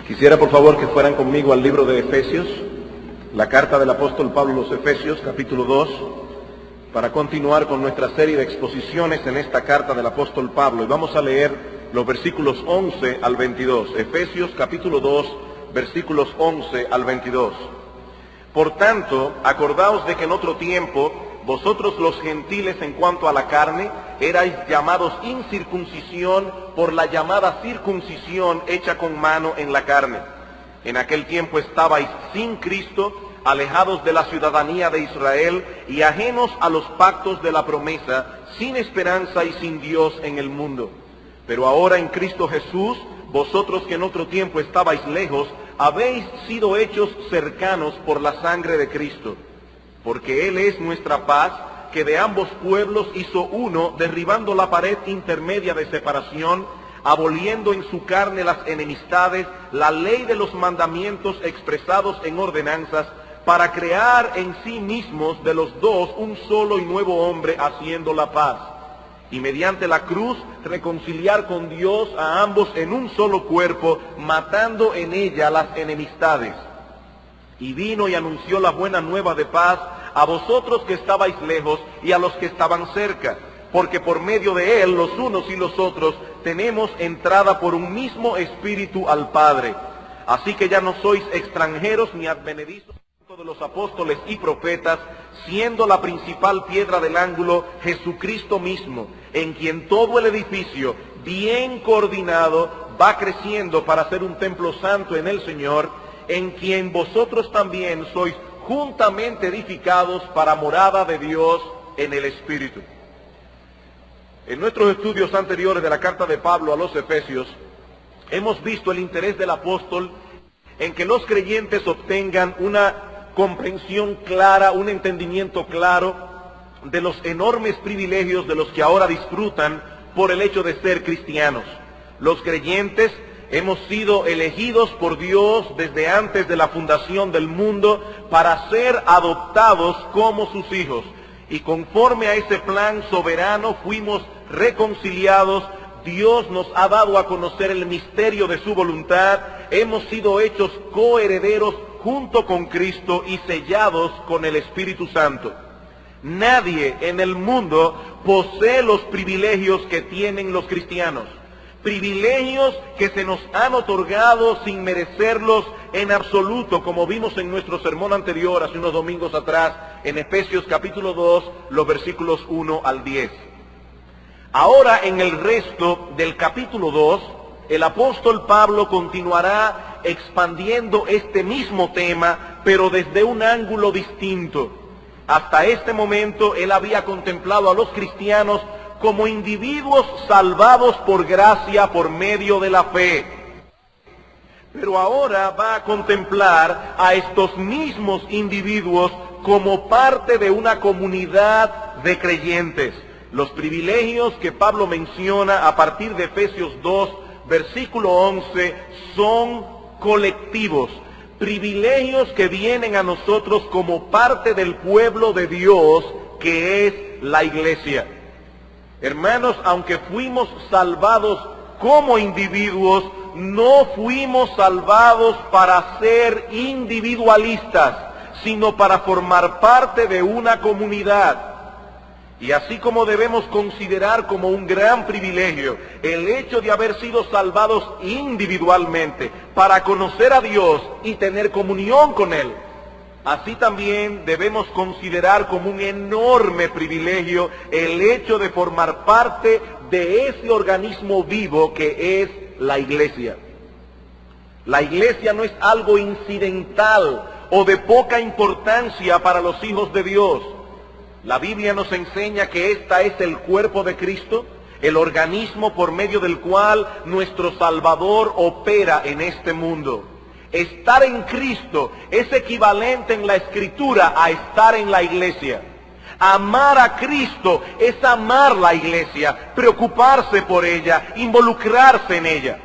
Quisiera por favor que fueran conmigo al libro de Efesios, la carta del apóstol Pablo a los Efesios, capítulo 2, para continuar con nuestra serie de exposiciones en esta carta del apóstol Pablo. Y vamos a leer los versículos 11 al 22. Efesios capítulo 2, versículos 11 al 22. Por tanto, acordaos de que en otro tiempo, vosotros los gentiles en cuanto a la carne, erais llamados incircuncisión por la llamada circuncisión hecha con mano en la carne. En aquel tiempo estabais sin Cristo, alejados de la ciudadanía de Israel y ajenos a los pactos de la promesa, sin esperanza y sin Dios en el mundo. Pero ahora en Cristo Jesús, vosotros que en otro tiempo estabais lejos, habéis sido hechos cercanos por la sangre de Cristo. Porque Él es nuestra paz, que de ambos pueblos hizo uno, derribando la pared intermedia de separación, aboliendo en su carne las enemistades, la ley de los mandamientos expresados en ordenanzas, para crear en sí mismos de los dos un solo y nuevo hombre, haciendo la paz. Y mediante la cruz reconciliar con Dios a ambos en un solo cuerpo, matando en ella las enemistades. Y vino y anunció la buena nueva de paz a vosotros que estabais lejos y a los que estaban cerca, porque por medio de él los unos y los otros tenemos entrada por un mismo espíritu al Padre. Así que ya no sois extranjeros ni advenedizos de los apóstoles y profetas, siendo la principal piedra del ángulo Jesucristo mismo, en quien todo el edificio, bien coordinado, va creciendo para ser un templo santo en el Señor, en quien vosotros también sois juntamente edificados para morada de Dios en el Espíritu. En nuestros estudios anteriores de la carta de Pablo a los Efesios, hemos visto el interés del apóstol en que los creyentes obtengan una comprensión clara, un entendimiento claro de los enormes privilegios de los que ahora disfrutan por el hecho de ser cristianos. Los creyentes hemos sido elegidos por Dios desde antes de la fundación del mundo para ser adoptados como sus hijos. Y conforme a ese plan soberano fuimos reconciliados. Dios nos ha dado a conocer el misterio de su voluntad. Hemos sido hechos coherederos junto con Cristo y sellados con el Espíritu Santo. Nadie en el mundo posee los privilegios que tienen los cristianos. Privilegios que se nos han otorgado sin merecerlos en absoluto, como vimos en nuestro sermón anterior hace unos domingos atrás, en Efesios capítulo 2, los versículos 1 al 10. Ahora en el resto del capítulo 2, el apóstol Pablo continuará expandiendo este mismo tema, pero desde un ángulo distinto. Hasta este momento él había contemplado a los cristianos como individuos salvados por gracia por medio de la fe. Pero ahora va a contemplar a estos mismos individuos como parte de una comunidad de creyentes. Los privilegios que Pablo menciona a partir de Efesios 2, versículo 11, son colectivos. Privilegios que vienen a nosotros como parte del pueblo de Dios, que es la iglesia. Hermanos, aunque fuimos salvados como individuos, no fuimos salvados para ser individualistas, sino para formar parte de una comunidad. Y así como debemos considerar como un gran privilegio el hecho de haber sido salvados individualmente para conocer a Dios y tener comunión con Él, así también debemos considerar como un enorme privilegio el hecho de formar parte de ese organismo vivo que es la iglesia. La iglesia no es algo incidental o de poca importancia para los hijos de Dios. La Biblia nos enseña que esta es el cuerpo de Cristo, el organismo por medio del cual nuestro Salvador opera en este mundo. Estar en Cristo es equivalente en la Escritura a estar en la iglesia. Amar a Cristo es amar la iglesia, preocuparse por ella, involucrarse en ella.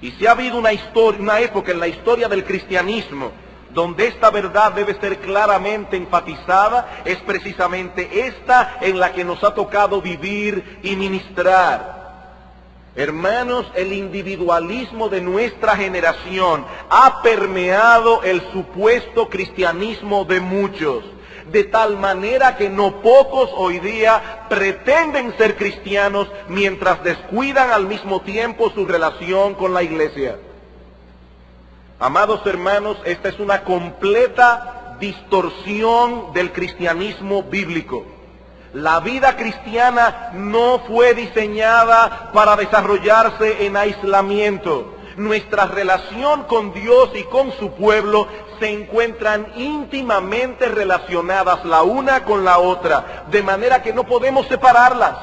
Y si ha habido una época en la historia del cristianismo donde esta verdad debe ser claramente enfatizada, es precisamente esta en la que nos ha tocado vivir y ministrar. Hermanos, el individualismo de nuestra generación ha permeado el supuesto cristianismo de muchos, de tal manera que no pocos hoy día pretenden ser cristianos mientras descuidan al mismo tiempo su relación con la iglesia. Amados hermanos, esta es una completa distorsión del cristianismo bíblico. La vida cristiana no fue diseñada para desarrollarse en aislamiento. Nuestra relación con Dios y con su pueblo se encuentran íntimamente relacionadas la una con la otra, de manera que no podemos separarlas.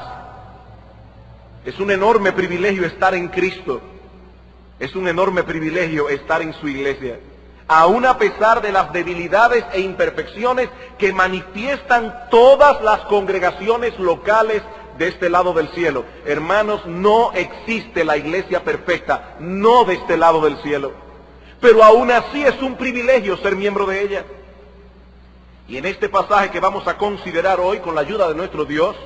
Es un enorme privilegio estar en Cristo. Es un enorme privilegio estar en su iglesia. Aún a pesar de las debilidades e imperfecciones que manifiestan todas las congregaciones locales de este lado del cielo. Hermanos, no existe la iglesia perfecta, no de este lado del cielo. Pero aún así es un privilegio ser miembro de ella. Y en este pasaje que vamos a considerar hoy, con la ayuda de nuestro Dios,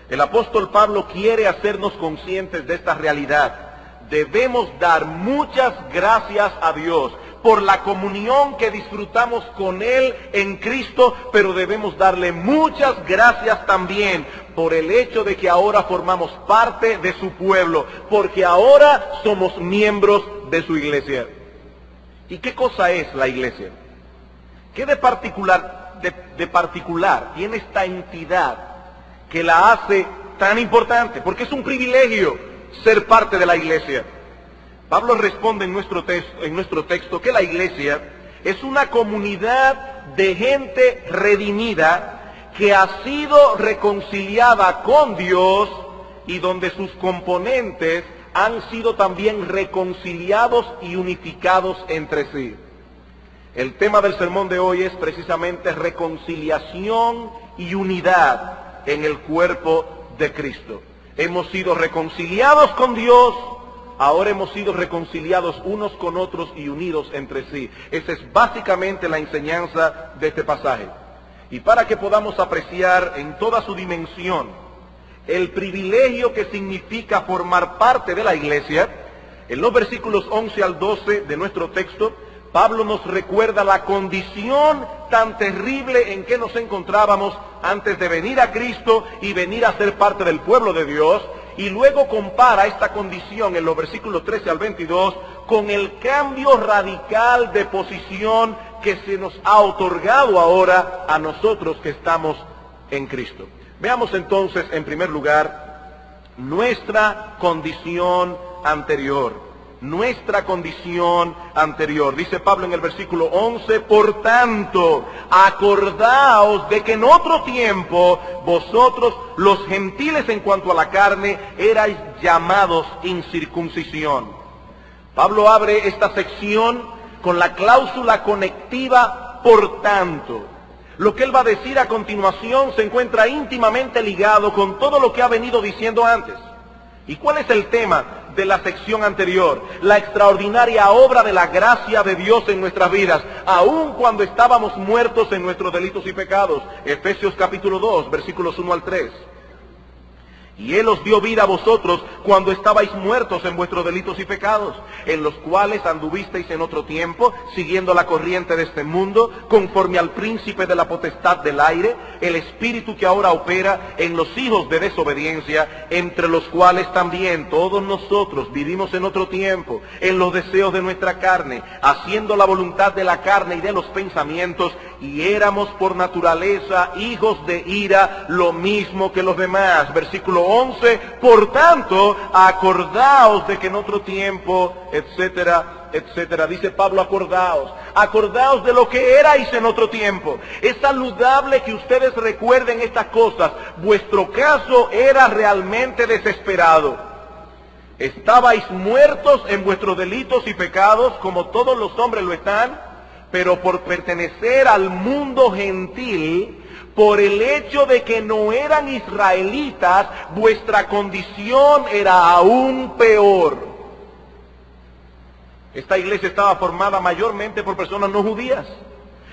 el apóstol Pablo quiere hacernos conscientes de esta realidad. Debemos dar muchas gracias a Dios por la comunión que disfrutamos con Él en Cristo, pero debemos darle muchas gracias también por el hecho de que ahora formamos parte de su pueblo, porque ahora somos miembros de su iglesia. ¿Y qué cosa es la iglesia? ¿Qué de particular tiene esta entidad que la hace tan importante? Porque es un privilegio ser parte de la iglesia. Pablo responde en nuestro texto que la iglesia es una comunidad de gente redimida que ha sido reconciliada con Dios y donde sus componentes han sido también reconciliados y unificados entre sí. El tema del sermón de hoy es precisamente reconciliación y unidad en el cuerpo de Cristo. Hemos sido reconciliados con Dios, ahora hemos sido reconciliados unos con otros y unidos entre sí. Esa es básicamente la enseñanza de este pasaje. Y para que podamos apreciar en toda su dimensión el privilegio que significa formar parte de la iglesia, en los versículos 11 al 12 de nuestro texto, Pablo nos recuerda la condición tan terrible en que nos encontrábamos antes de venir a Cristo y venir a ser parte del pueblo de Dios, y luego compara esta condición en los versículos 13 al 22 con el cambio radical de posición que se nos ha otorgado ahora a nosotros que estamos en Cristo. Veamos entonces, en primer lugar, nuestra condición anterior. Nuestra condición anterior. Dice Pablo en el versículo 11, por tanto, acordaos de que en otro tiempo vosotros, los gentiles en cuanto a la carne, erais llamados incircuncisión. Pablo abre esta sección con la cláusula conectiva, por tanto. Lo que él va a decir a continuación se encuentra íntimamente ligado con todo lo que ha venido diciendo antes. ¿Y cuál es el tema de la sección anterior? La extraordinaria obra de la gracia de Dios en nuestras vidas, aun cuando estábamos muertos en nuestros delitos y pecados. Efesios capítulo 2, versículos 1 al 3. Y Él os dio vida a vosotros cuando estabais muertos en vuestros delitos y pecados, en los cuales anduvisteis en otro tiempo, siguiendo la corriente de este mundo, conforme al príncipe de la potestad del aire, el espíritu que ahora opera en los hijos de desobediencia, entre los cuales también todos nosotros vivimos en otro tiempo, en los deseos de nuestra carne, haciendo la voluntad de la carne y de los pensamientos, y éramos por naturaleza hijos de ira, lo mismo que los demás. Versículo 11, por tanto, acordaos de que en otro tiempo, etcétera, etcétera. Dice Pablo, acordaos de lo que erais en otro tiempo. Es saludable que ustedes recuerden estas cosas. Vuestro caso era realmente desesperado. Estabais muertos en vuestros delitos y pecados, como todos los hombres lo están, pero por pertenecer al mundo gentil, por el hecho de que no eran israelitas, vuestra condición era aún peor. Esta iglesia estaba formada mayormente por personas no judías.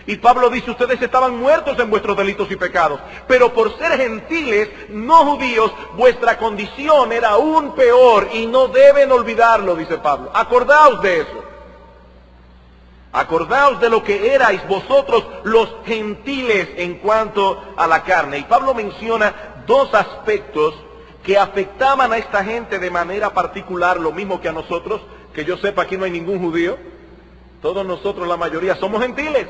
Y Pablo dice, ustedes estaban muertos en vuestros delitos y pecados, pero por ser gentiles, no judíos, vuestra condición era aún peor y no deben olvidarlo, dice Pablo. Acordaos de eso. Acordaos de lo que erais vosotros los gentiles en cuanto a la carne. Y Pablo menciona dos aspectos que afectaban a esta gente de manera particular, lo mismo que a nosotros. Que yo sepa, aquí no hay ningún judío. Todos nosotros, la mayoría, somos gentiles.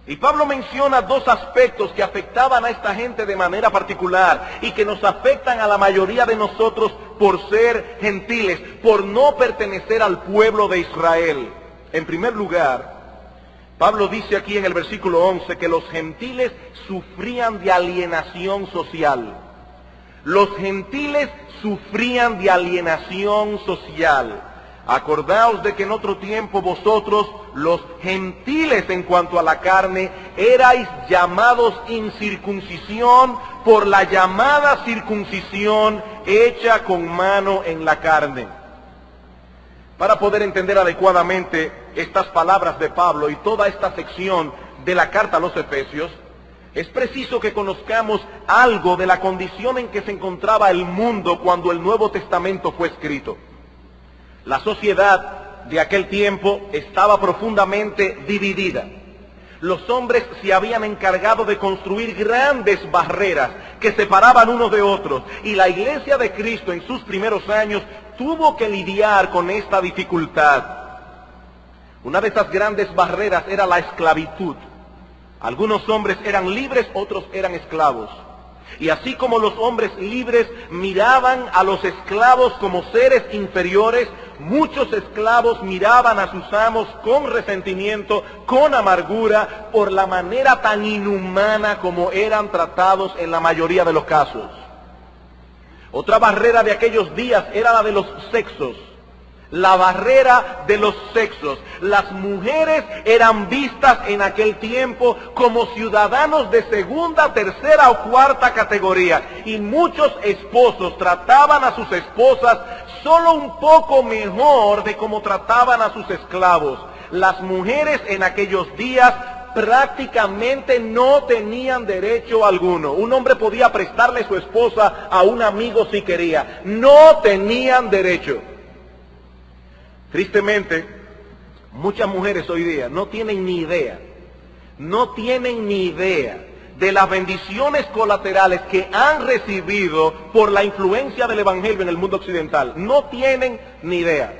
Y Pablo menciona dos aspectos que afectaban a esta gente de manera particular y que nos afectan a la mayoría de nosotros por ser gentiles, por no pertenecer al pueblo de Israel. En primer lugar, Pablo dice aquí en el versículo 11 que los gentiles sufrían de alienación social. Los gentiles sufrían de alienación social. Acordaos de que en otro tiempo vosotros, los gentiles en cuanto a la carne, erais llamados incircuncisión por la llamada circuncisión hecha con mano en la carne. Para poder entender adecuadamente estas palabras de Pablo y toda esta sección de la carta a los Efesios, es preciso que conozcamos algo de la condición en que se encontraba el mundo cuando el Nuevo Testamento fue escrito. La sociedad de aquel tiempo estaba profundamente dividida. Los hombres se habían encargado de construir grandes barreras que separaban unos de otros, y la iglesia de Cristo en sus primeros años tuvo que lidiar con esta dificultad. Una de estas grandes barreras era la esclavitud. Algunos hombres eran libres, otros eran esclavos. Y así como los hombres libres miraban a los esclavos como seres inferiores, muchos esclavos miraban a sus amos con resentimiento, con amargura, por la manera tan inhumana como eran tratados en la mayoría de los casos. Otra barrera de aquellos días era la de los sexos. La barrera de los sexos. Las mujeres eran vistas en aquel tiempo como ciudadanos de segunda, tercera o cuarta categoría. Y muchos esposos trataban a sus esposas solo un poco mejor de como trataban a sus esclavos. Las mujeres en aquellos días prácticamente no tenían derecho alguno. Un hombre podía prestarle su esposa a un amigo si quería. No tenían derecho. Tristemente, muchas mujeres hoy día no tienen ni idea de las bendiciones colaterales que han recibido por la influencia del Evangelio en el mundo occidental. No tienen ni idea.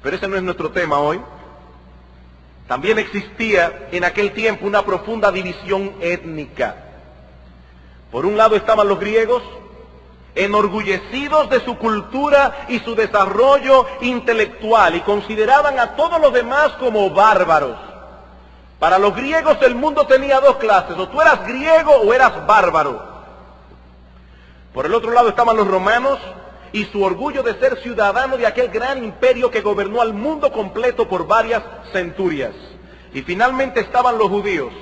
Pero ese no es nuestro tema hoy. También existía en aquel tiempo una profunda división étnica. Por un lado estaban los griegos, enorgullecidos de su cultura y su desarrollo intelectual, y consideraban a todos los demás como bárbaros. Para los griegos el mundo tenía dos clases: o tú eras griego o eras bárbaro. Por el otro lado estaban los romanos y su orgullo de ser ciudadano de aquel gran imperio que gobernó al mundo completo por varias centurias. Y finalmente estaban los judíos,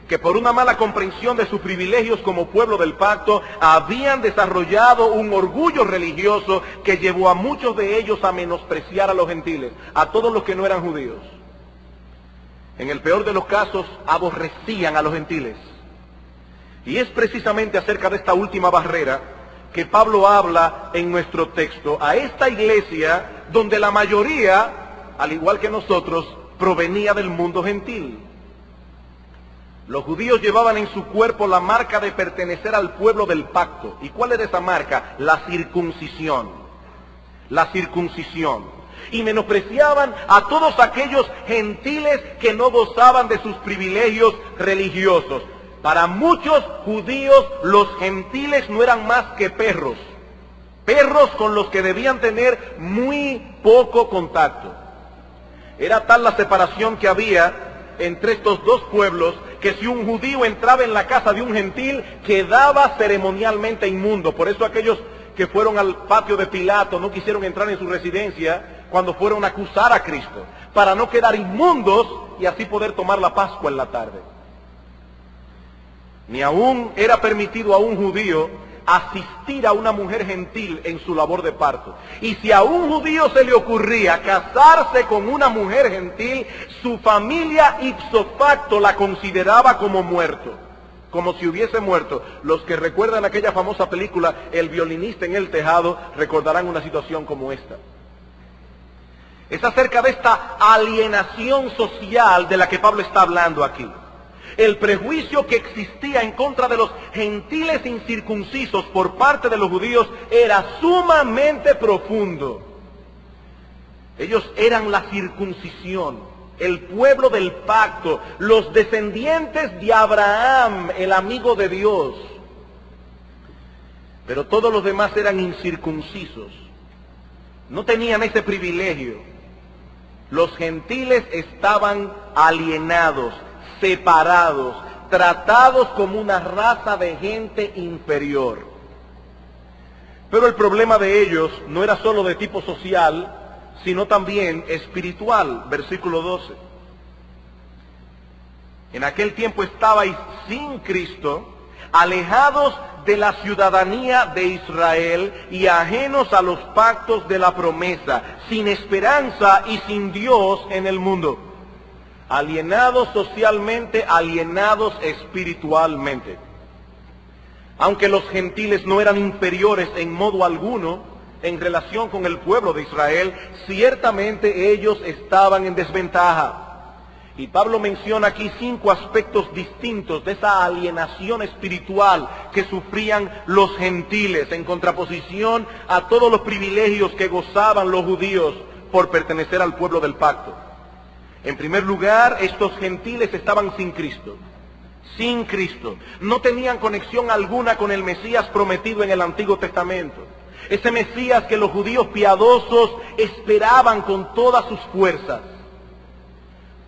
que por una mala comprensión de sus privilegios como pueblo del pacto, habían desarrollado un orgullo religioso que llevó a muchos de ellos a menospreciar a los gentiles, a todos los que no eran judíos. En el peor de los casos, aborrecían a los gentiles. Y es precisamente acerca de esta última barrera que Pablo habla en nuestro texto, a esta iglesia donde la mayoría, al igual que nosotros, provenía del mundo gentil. Los judíos llevaban en su cuerpo la marca de pertenecer al pueblo del pacto. ¿Y cuál era esa marca? La circuncisión. La circuncisión. Y menospreciaban a todos aquellos gentiles que no gozaban de sus privilegios religiosos. Para muchos judíos, los gentiles no eran más que perros. Perros con los que debían tener muy poco contacto. Era tal la separación que había entre estos dos pueblos, que si un judío entraba en la casa de un gentil, quedaba ceremonialmente inmundo. Por eso aquellos que fueron al patio de Pilato no quisieron entrar en su residencia cuando fueron a acusar a Cristo, para no quedar inmundos y así poder tomar la Pascua en la tarde. Ni aún era permitido a un judío asistir a una mujer gentil en su labor de parto. Y si a un judío se le ocurría casarse con una mujer gentil, su familia ipso facto la consideraba como muerto, como si hubiese muerto. Los que recuerdan aquella famosa película, El violinista en el tejado, recordarán una situación como esta. Es acerca de esta alienación social de la que Pablo está hablando aquí. El prejuicio que existía en contra de los gentiles incircuncisos por parte de los judíos era sumamente profundo. Ellos eran la circuncisión, el pueblo del pacto, los descendientes de Abraham, el amigo de Dios. Pero todos los demás eran incircuncisos. No tenían ese privilegio. Los gentiles estaban alienados, separados, tratados como una raza de gente inferior. Pero el problema de ellos no era solo de tipo social, sino también espiritual. Versículo 12. En aquel tiempo estabais sin Cristo, alejados de la ciudadanía de Israel y ajenos a los pactos de la promesa, sin esperanza y sin Dios en el mundo. Alienados socialmente, alienados espiritualmente. Aunque los gentiles no eran inferiores en modo alguno en relación con el pueblo de Israel, ciertamente ellos estaban en desventaja. Y Pablo menciona aquí 5 aspectos distintos de esa alienación espiritual que sufrían los gentiles en contraposición a todos los privilegios que gozaban los judíos por pertenecer al pueblo del pacto. En primer lugar, estos gentiles estaban sin Cristo. Sin Cristo. No tenían conexión alguna con el Mesías prometido en el Antiguo Testamento. Ese Mesías que los judíos piadosos esperaban con todas sus fuerzas.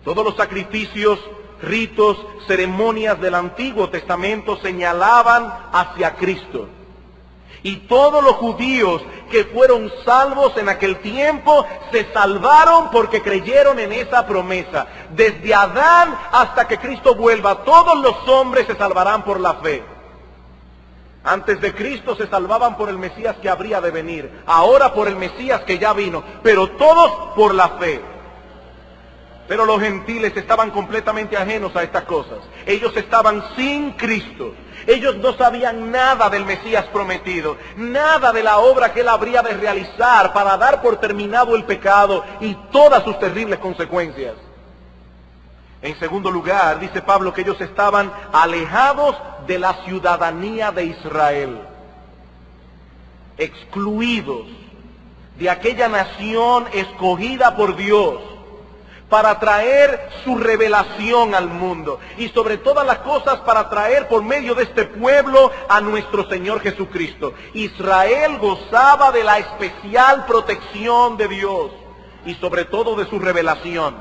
Todos los sacrificios, ritos, ceremonias del Antiguo Testamento señalaban hacia Cristo. Y todos los judíos que fueron salvos en aquel tiempo se salvaron porque creyeron en esa promesa. Desde Adán hasta que Cristo vuelva, todos los hombres se salvarán por la fe. Antes de Cristo se salvaban por el Mesías que habría de venir. Ahora por el Mesías que ya vino. Pero todos por la fe. Pero los gentiles estaban completamente ajenos a estas cosas. Ellos estaban sin Cristo. Ellos no sabían nada del Mesías prometido, nada de la obra que él habría de realizar para dar por terminado el pecado y todas sus terribles consecuencias. En segundo lugar, dice Pablo que ellos estaban alejados de la ciudadanía de Israel, excluidos de aquella nación escogida por Dios para traer su revelación al mundo y sobre todas las cosas para traer por medio de este pueblo a nuestro Señor Jesucristo. Israel gozaba de la especial protección de Dios y sobre todo de su revelación.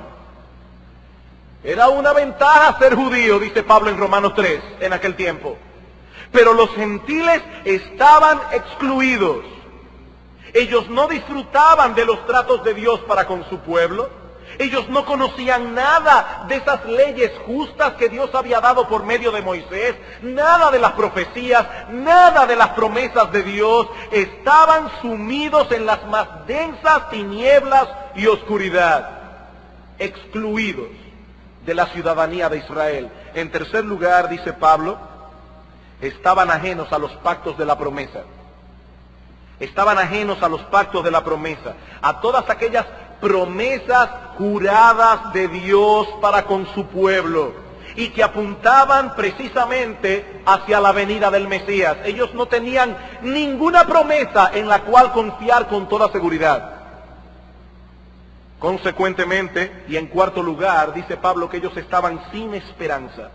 Era una ventaja ser judío, dice Pablo en Romanos 3, en aquel tiempo. Pero los gentiles estaban excluidos. Ellos no disfrutaban de los tratos de Dios para con su pueblo. Ellos no conocían nada de esas leyes justas que Dios había dado por medio de Moisés, nada de las profecías, nada de las promesas de Dios. Estaban sumidos en las más densas tinieblas y oscuridad, excluidos de la ciudadanía de Israel. En tercer lugar, dice Pablo, estaban ajenos a los pactos de la promesa. Estaban ajenos a los pactos de la promesa, a todas aquellas promesas juradas de Dios para con su pueblo y que apuntaban precisamente hacia la venida del Mesías. Ellos no tenían ninguna promesa en la cual confiar con toda seguridad. Consecuentemente, y en cuarto lugar, dice Pablo que ellos estaban sin esperanza.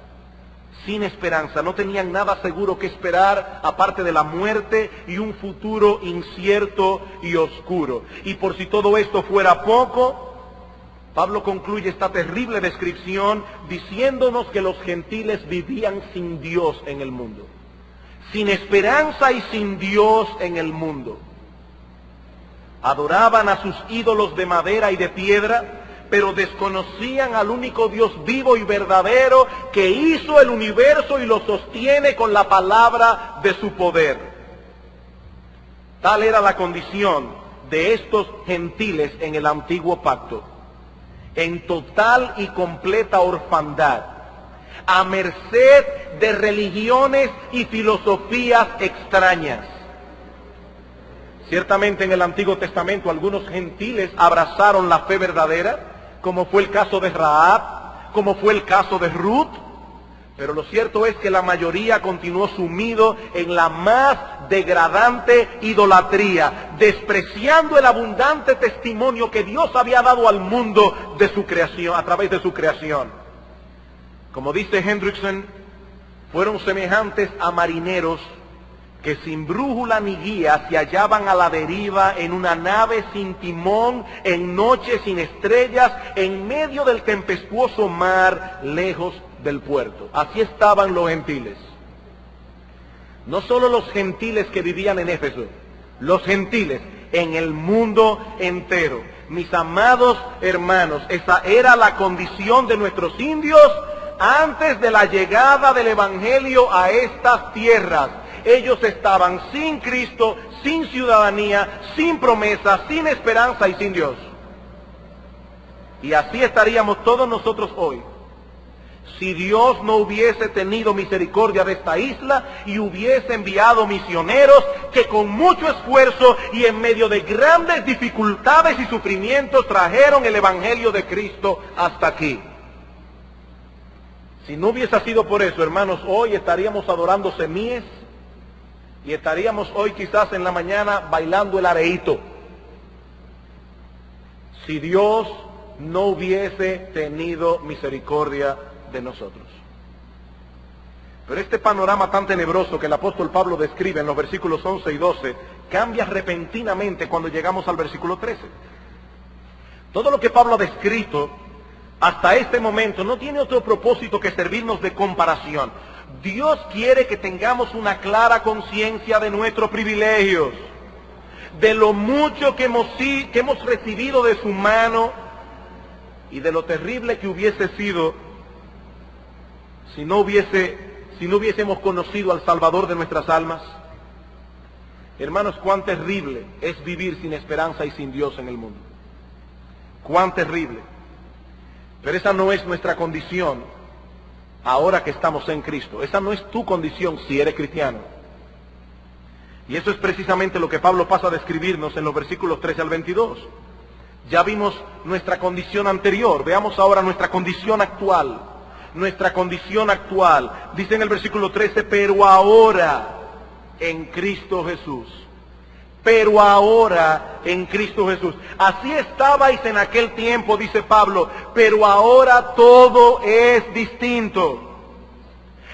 Sin esperanza, no tenían nada seguro que esperar aparte de la muerte y un futuro incierto y oscuro. Y por si todo esto fuera poco, Pablo concluye esta terrible descripción diciéndonos que los gentiles vivían sin Dios en el mundo. Sin esperanza y sin Dios en el mundo. Adoraban a sus ídolos de madera y de piedra, pero desconocían al único Dios vivo y verdadero que hizo el universo y lo sostiene con la palabra de su poder. Tal era la condición de estos gentiles en el antiguo pacto, en total y completa orfandad, a merced de religiones y filosofías extrañas. Ciertamente en el Antiguo Testamento algunos gentiles abrazaron la fe verdadera, como fue el caso de Rahab, como fue el caso de Ruth, pero lo cierto es que la mayoría continuó sumido en la más degradante idolatría, despreciando el abundante testimonio que Dios había dado al mundo de su creación, a través de su creación. Como dice Hendrickson, fueron semejantes a marineros que sin brújula ni guía se hallaban a la deriva en una nave sin timón, en noche sin estrellas, en medio del tempestuoso mar, lejos del puerto. Así estaban los gentiles. No solo los gentiles que vivían en Éfeso, los gentiles en el mundo entero. Mis amados hermanos, esa era la condición de nuestros indios antes de la llegada del Evangelio a estas tierras. Ellos estaban sin Cristo, sin ciudadanía, sin promesa, sin esperanza y sin Dios. Y así estaríamos todos nosotros hoy, si Dios no hubiese tenido misericordia de esta isla y hubiese enviado misioneros que con mucho esfuerzo y en medio de grandes dificultades y sufrimientos trajeron el Evangelio de Cristo hasta aquí. Si no hubiese sido por eso, hermanos, hoy estaríamos adorando semíes y estaríamos hoy quizás en la mañana bailando el areíto. Si Dios no hubiese tenido misericordia de nosotros. Pero este panorama tan tenebroso que el apóstol Pablo describe en los versículos 11 y 12 cambia repentinamente cuando llegamos al versículo 13. Todo lo que Pablo ha descrito hasta este momento no tiene otro propósito que servirnos de comparación. Dios quiere que tengamos una clara conciencia de nuestros privilegios, de lo mucho que hemos recibido de su mano y de lo terrible que hubiese sido si no hubiésemos conocido al Salvador de nuestras almas. Hermanos, cuán terrible es vivir sin esperanza y sin Dios en el mundo. Cuán terrible. Pero esa no es nuestra condición ahora que estamos en Cristo. Esa no es tu condición si eres cristiano. Y eso es precisamente lo que Pablo pasa a describirnos en los versículos 13 al 22. Ya vimos nuestra condición anterior, veamos ahora nuestra condición actual. Nuestra condición actual. Dice en el versículo 13, pero ahora en Cristo Jesús. Pero ahora en Cristo Jesús. Así estabais en aquel tiempo, dice Pablo, pero ahora todo es distinto.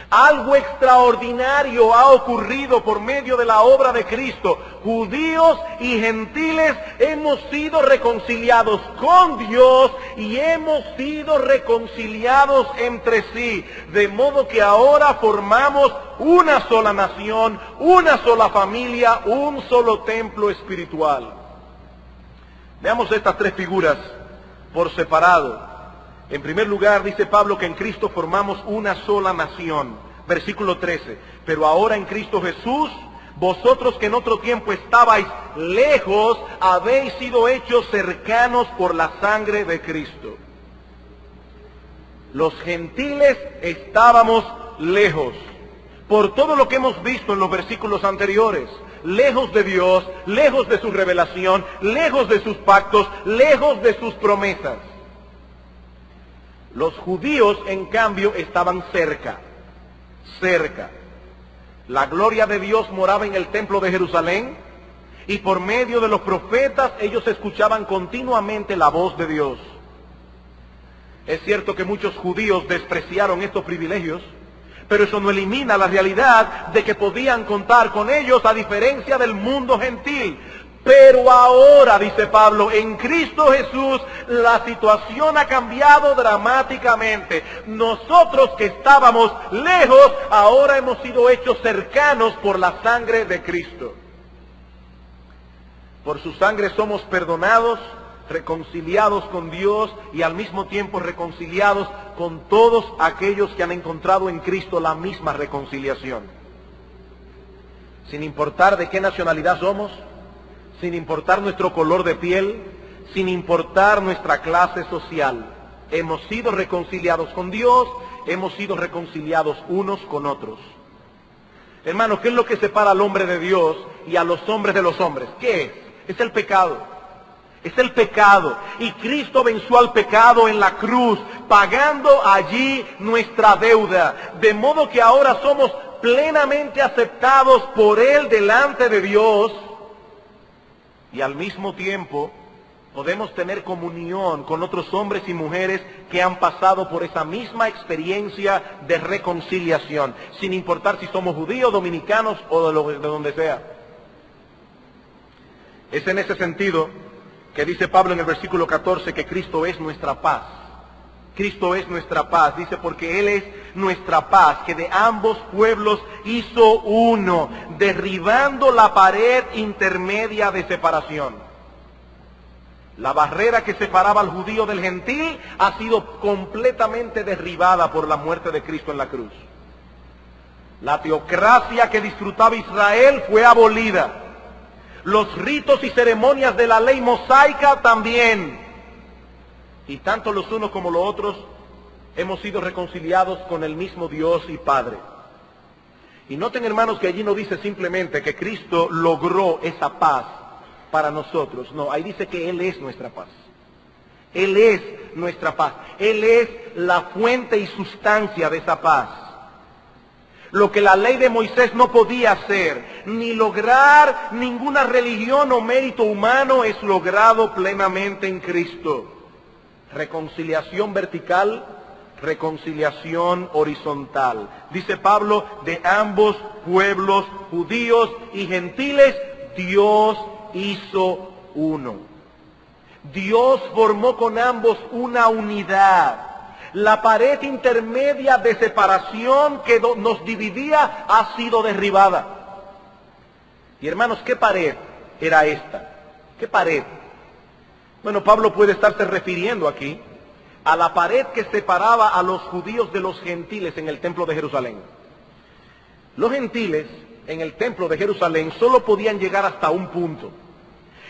Algo extraordinario ha ocurrido por medio de la obra de Cristo. Judíos y gentiles hemos sido reconciliados con Dios y hemos sido reconciliados entre sí. De modo que ahora formamos una sola nación, una sola familia, un solo templo espiritual. Veamos estas tres figuras por separado. En primer lugar, dice Pablo que en Cristo formamos una sola nación. Versículo 13. Pero ahora en Cristo Jesús, vosotros que en otro tiempo estabais lejos, habéis sido hechos cercanos por la sangre de Cristo. Los gentiles estábamos lejos, por todo lo que hemos visto en los versículos anteriores. Lejos de Dios, lejos de su revelación, lejos de sus pactos, lejos de sus promesas. Los judíos, en cambio, estaban cerca. La gloria de Dios moraba en el templo de Jerusalén y por medio de los profetas ellos escuchaban continuamente la voz de Dios. Es cierto que muchos judíos despreciaron estos privilegios, pero eso no elimina la realidad de que podían contar con ellos a diferencia del mundo gentil. Pero ahora, dice Pablo, en Cristo Jesús la situación ha cambiado dramáticamente. Nosotros que estábamos lejos, ahora hemos sido hechos cercanos por la sangre de Cristo. Por su sangre somos perdonados, reconciliados con Dios y al mismo tiempo reconciliados con todos aquellos que han encontrado en Cristo la misma reconciliación. Sin importar de qué nacionalidad somos, sin importar nuestro color de piel, sin importar nuestra clase social. Hemos sido reconciliados con Dios, hemos sido reconciliados unos con otros. Hermano, ¿qué es lo que separa al hombre de Dios y a los hombres de los hombres? ¿Qué es? Es el pecado. Es el pecado. Y Cristo venció al pecado en la cruz, pagando allí nuestra deuda. De modo que ahora somos plenamente aceptados por Él delante de Dios. Y al mismo tiempo podemos tener comunión con otros hombres y mujeres que han pasado por esa misma experiencia de reconciliación, sin importar si somos judíos, dominicanos o de donde sea. Es en ese sentido que dice Pablo en el versículo 14 que Cristo es nuestra paz. Cristo es nuestra paz, dice, porque Él es nuestra paz, que de ambos pueblos hizo uno, derribando la pared intermedia de separación. La barrera que separaba al judío del gentil ha sido completamente derribada por la muerte de Cristo en la cruz. La teocracia que disfrutaba Israel fue abolida. Los ritos y ceremonias de la ley mosaica también. Y tanto los unos como los otros hemos sido reconciliados con el mismo Dios y Padre. Y noten, hermanos, que allí no dice simplemente que Cristo logró esa paz para nosotros. No, ahí dice que Él es nuestra paz. Él es nuestra paz. Él es la fuente y sustancia de esa paz. Lo que la ley de Moisés no podía hacer, ni lograr ninguna religión o mérito humano, es logrado plenamente en Cristo. Reconciliación vertical, reconciliación horizontal. Dice Pablo, de ambos pueblos, judíos y gentiles, Dios hizo uno. Dios formó con ambos una unidad. La pared intermedia de separación que nos dividía ha sido derribada. Y hermanos, ¿qué pared era esta? ¿Qué pared? Bueno, Pablo puede estarse refiriendo aquí a la pared que separaba a los judíos de los gentiles en el templo de Jerusalén. Los gentiles en el templo de Jerusalén solo podían llegar hasta un punto.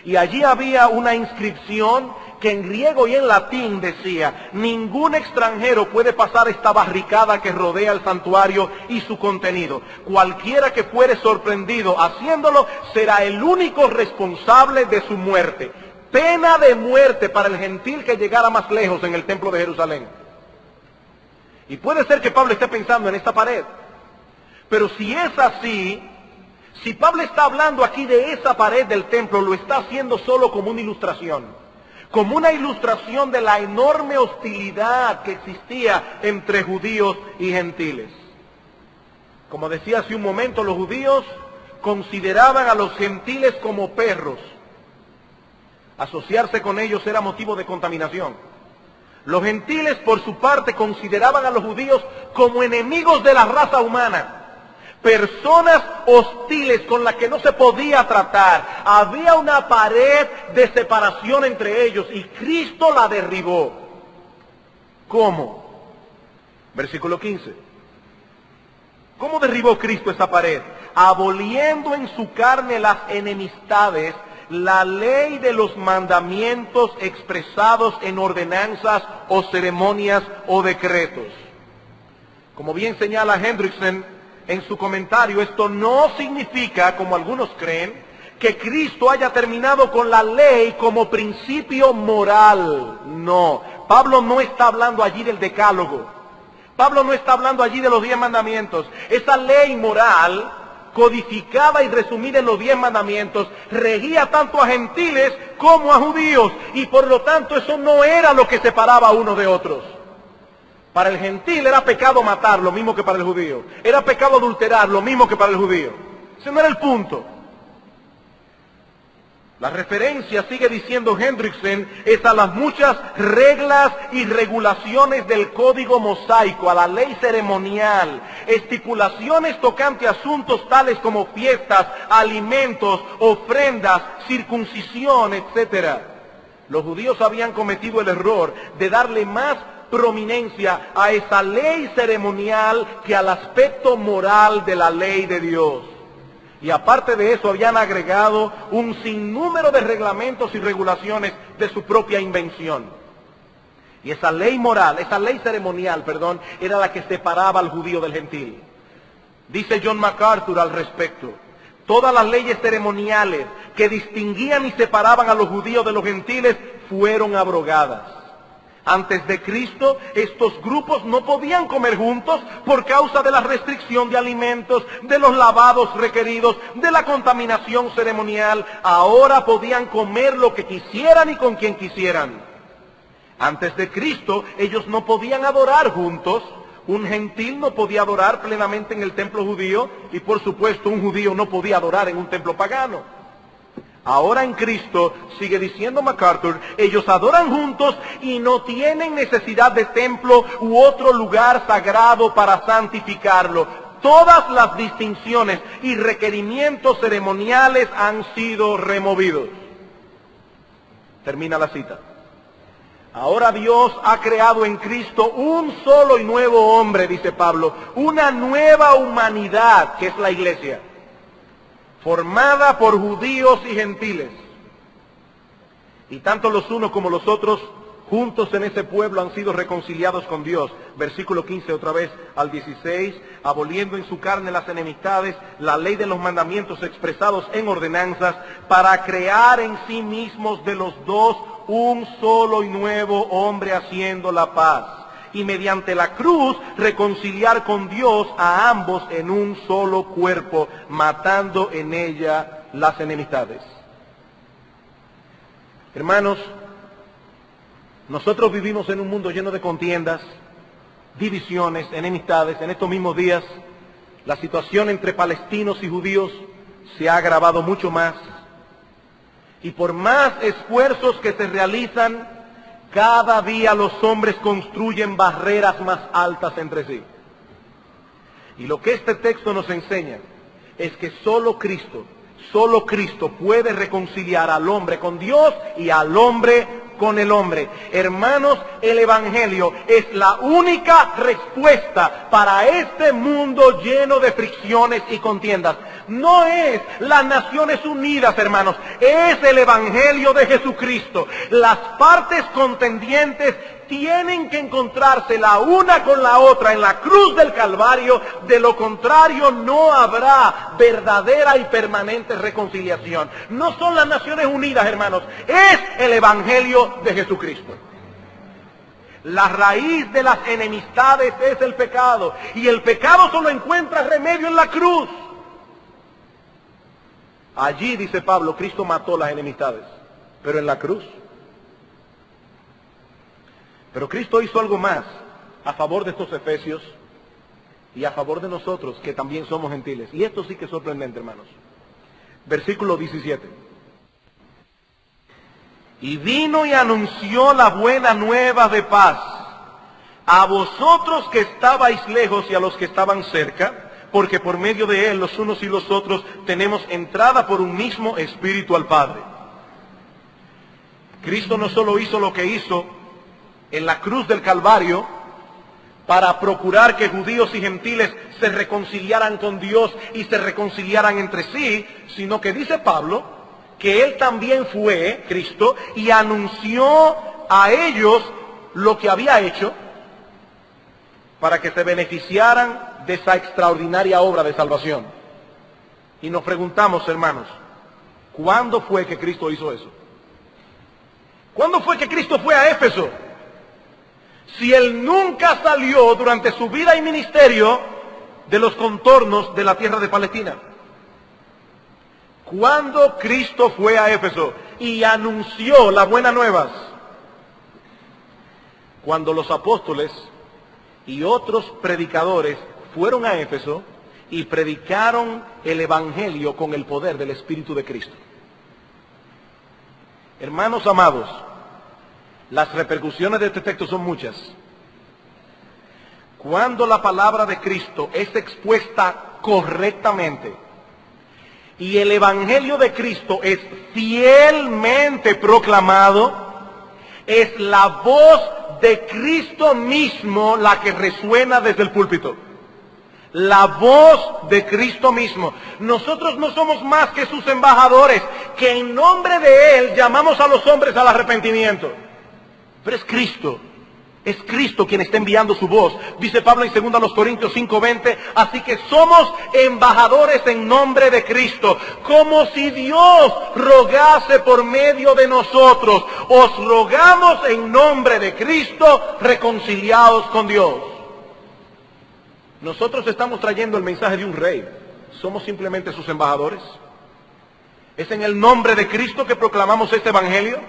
Y allí había una inscripción que en griego y en latín decía: ningún extranjero puede pasar esta barricada que rodea el santuario y su contenido. Cualquiera que fuere sorprendido haciéndolo será el único responsable de su muerte. Pena de muerte para el gentil que llegara más lejos en el templo de Jerusalén. Y puede ser que Pablo esté pensando en esta pared. Pero si es así, si Pablo está hablando aquí de esa pared del templo, lo está haciendo solo como una ilustración. Como una ilustración de la enorme hostilidad que existía entre judíos y gentiles. Como decía hace un momento, los judíos consideraban a los gentiles como perros. Asociarse con ellos era motivo de contaminación. Los gentiles, por su parte, consideraban a los judíos como enemigos de la raza humana. Personas hostiles con las que no se podía tratar. Había una pared de separación entre ellos y Cristo la derribó. ¿Cómo? Versículo 15. ¿Cómo derribó Cristo esa pared? Aboliendo en su carne las enemistades, la ley de los mandamientos expresados en ordenanzas o ceremonias o decretos. Como bien señala Hendrickson en su comentario, esto no significa, como algunos creen, que Cristo haya terminado con la ley como principio moral. No, Pablo no está hablando allí del decálogo. Pablo no está hablando allí de los 10 mandamientos. Esa ley moral, codificada y resumida en los 10 mandamientos, regía tanto a gentiles como a judíos. Y por lo tanto eso no era lo que separaba a unos de otros. Para el gentil era pecado matar, lo mismo que para el judío. Era pecado adulterar, lo mismo que para el judío. Ese no era el punto. La referencia, sigue diciendo Hendrickson, es a las muchas reglas y regulaciones del código mosaico, a la ley ceremonial, estipulaciones tocante a asuntos tales como fiestas, alimentos, ofrendas, circuncisión, etc. Los judíos habían cometido el error de darle más prominencia a esa ley ceremonial que al aspecto moral de la ley de Dios. Y aparte de eso, habían agregado un sinnúmero de reglamentos y regulaciones de su propia invención. Y esa ley moral, esa ley ceremonial, era la que separaba al judío del gentil. Dice John MacArthur al respecto: todas las leyes ceremoniales que distinguían y separaban a los judíos de los gentiles fueron abrogadas. Antes de Cristo, estos grupos no podían comer juntos por causa de la restricción de alimentos, de los lavados requeridos, de la contaminación ceremonial. Ahora podían comer lo que quisieran y con quien quisieran. Antes de Cristo, ellos no podían adorar juntos. Un gentil no podía adorar plenamente en el templo judío y, por supuesto, un judío no podía adorar en un templo pagano. Ahora en Cristo, sigue diciendo MacArthur, ellos adoran juntos y no tienen necesidad de templo u otro lugar sagrado para santificarlo. Todas las distinciones y requerimientos ceremoniales han sido removidos. Termina la cita. Ahora Dios ha creado en Cristo un solo y nuevo hombre, dice Pablo, una nueva humanidad, que es la iglesia, formada por judíos y gentiles. Y tanto los unos como los otros, juntos en ese pueblo, han sido reconciliados con Dios. Versículo 15 otra vez al 16, aboliendo en su carne las enemistades, la ley de los mandamientos expresados en ordenanzas, para crear en sí mismos de los dos un solo y nuevo hombre, haciendo la paz, y mediante la cruz reconciliar con Dios a ambos en un solo cuerpo, matando en ella las enemistades. Hermanos, nosotros vivimos en un mundo lleno de contiendas, divisiones, enemistades. En estos mismos días, la situación entre palestinos y judíos se ha agravado mucho más. Y por más esfuerzos que se realizan, cada día los hombres construyen barreras más altas entre sí. Y lo que este texto nos enseña es que solo Cristo puede reconciliar al hombre con Dios y al hombre con el hombre. Hermanos, el Evangelio es la única respuesta para este mundo lleno de fricciones y contiendas. No es las Naciones Unidas, hermanos, es el Evangelio de Jesucristo. Las partes contendientes tienen que encontrarse la una con la otra en la cruz del Calvario. De lo contrario, no habrá verdadera y permanente reconciliación. No son las Naciones Unidas, hermanos, es el Evangelio de Jesucristo. La raíz de las enemistades es el pecado, y el pecado solo encuentra remedio en la cruz. Allí, dice Pablo, Cristo mató las enemistades, pero en la cruz. Pero Cristo hizo algo más a favor de estos efesios y a favor de nosotros, que también somos gentiles. Y esto sí que es sorprendente, hermanos. Versículo 17. Y vino y anunció la buena nueva de paz a vosotros que estabais lejos y a los que estaban cerca, porque por medio de él los unos y los otros tenemos entrada por un mismo Espíritu al Padre. Cristo no solo hizo lo que hizo en la cruz del Calvario para procurar que judíos y gentiles se reconciliaran con Dios y se reconciliaran entre sí, sino que dice Pablo que él también fue, Cristo, y anunció a ellos lo que había hecho para que se beneficiaran de esa extraordinaria obra de salvación. Y nos preguntamos, hermanos, ¿cuándo fue que Cristo hizo eso? ¿Cuándo fue que Cristo fue a Éfeso? Si él nunca salió durante su vida y ministerio de los contornos de la tierra de Palestina. ¿Cuándo Cristo fue a Éfeso y anunció las buenas nuevas? Cuando los apóstoles y otros predicadores fueron a Éfeso y predicaron el Evangelio con el poder del Espíritu de Cristo. Hermanos amados, las repercusiones de este texto son muchas. Cuando la palabra de Cristo es expuesta correctamente y el Evangelio de Cristo es fielmente proclamado, es la voz de Cristo mismo la que resuena desde el púlpito. La voz de Cristo mismo. Nosotros no somos más que sus embajadores, que en nombre de Él llamamos a los hombres al arrepentimiento. Pero es Cristo quien está enviando su voz. Dice Pablo en 2 Corintios 5:20, así que somos embajadores en nombre de Cristo, como si Dios rogase por medio de nosotros. Os rogamos en nombre de Cristo, reconciliados con Dios. Nosotros estamos trayendo el mensaje de un rey. ¿Somos simplemente sus embajadores? ¿Es en el nombre de Cristo que proclamamos este evangelio?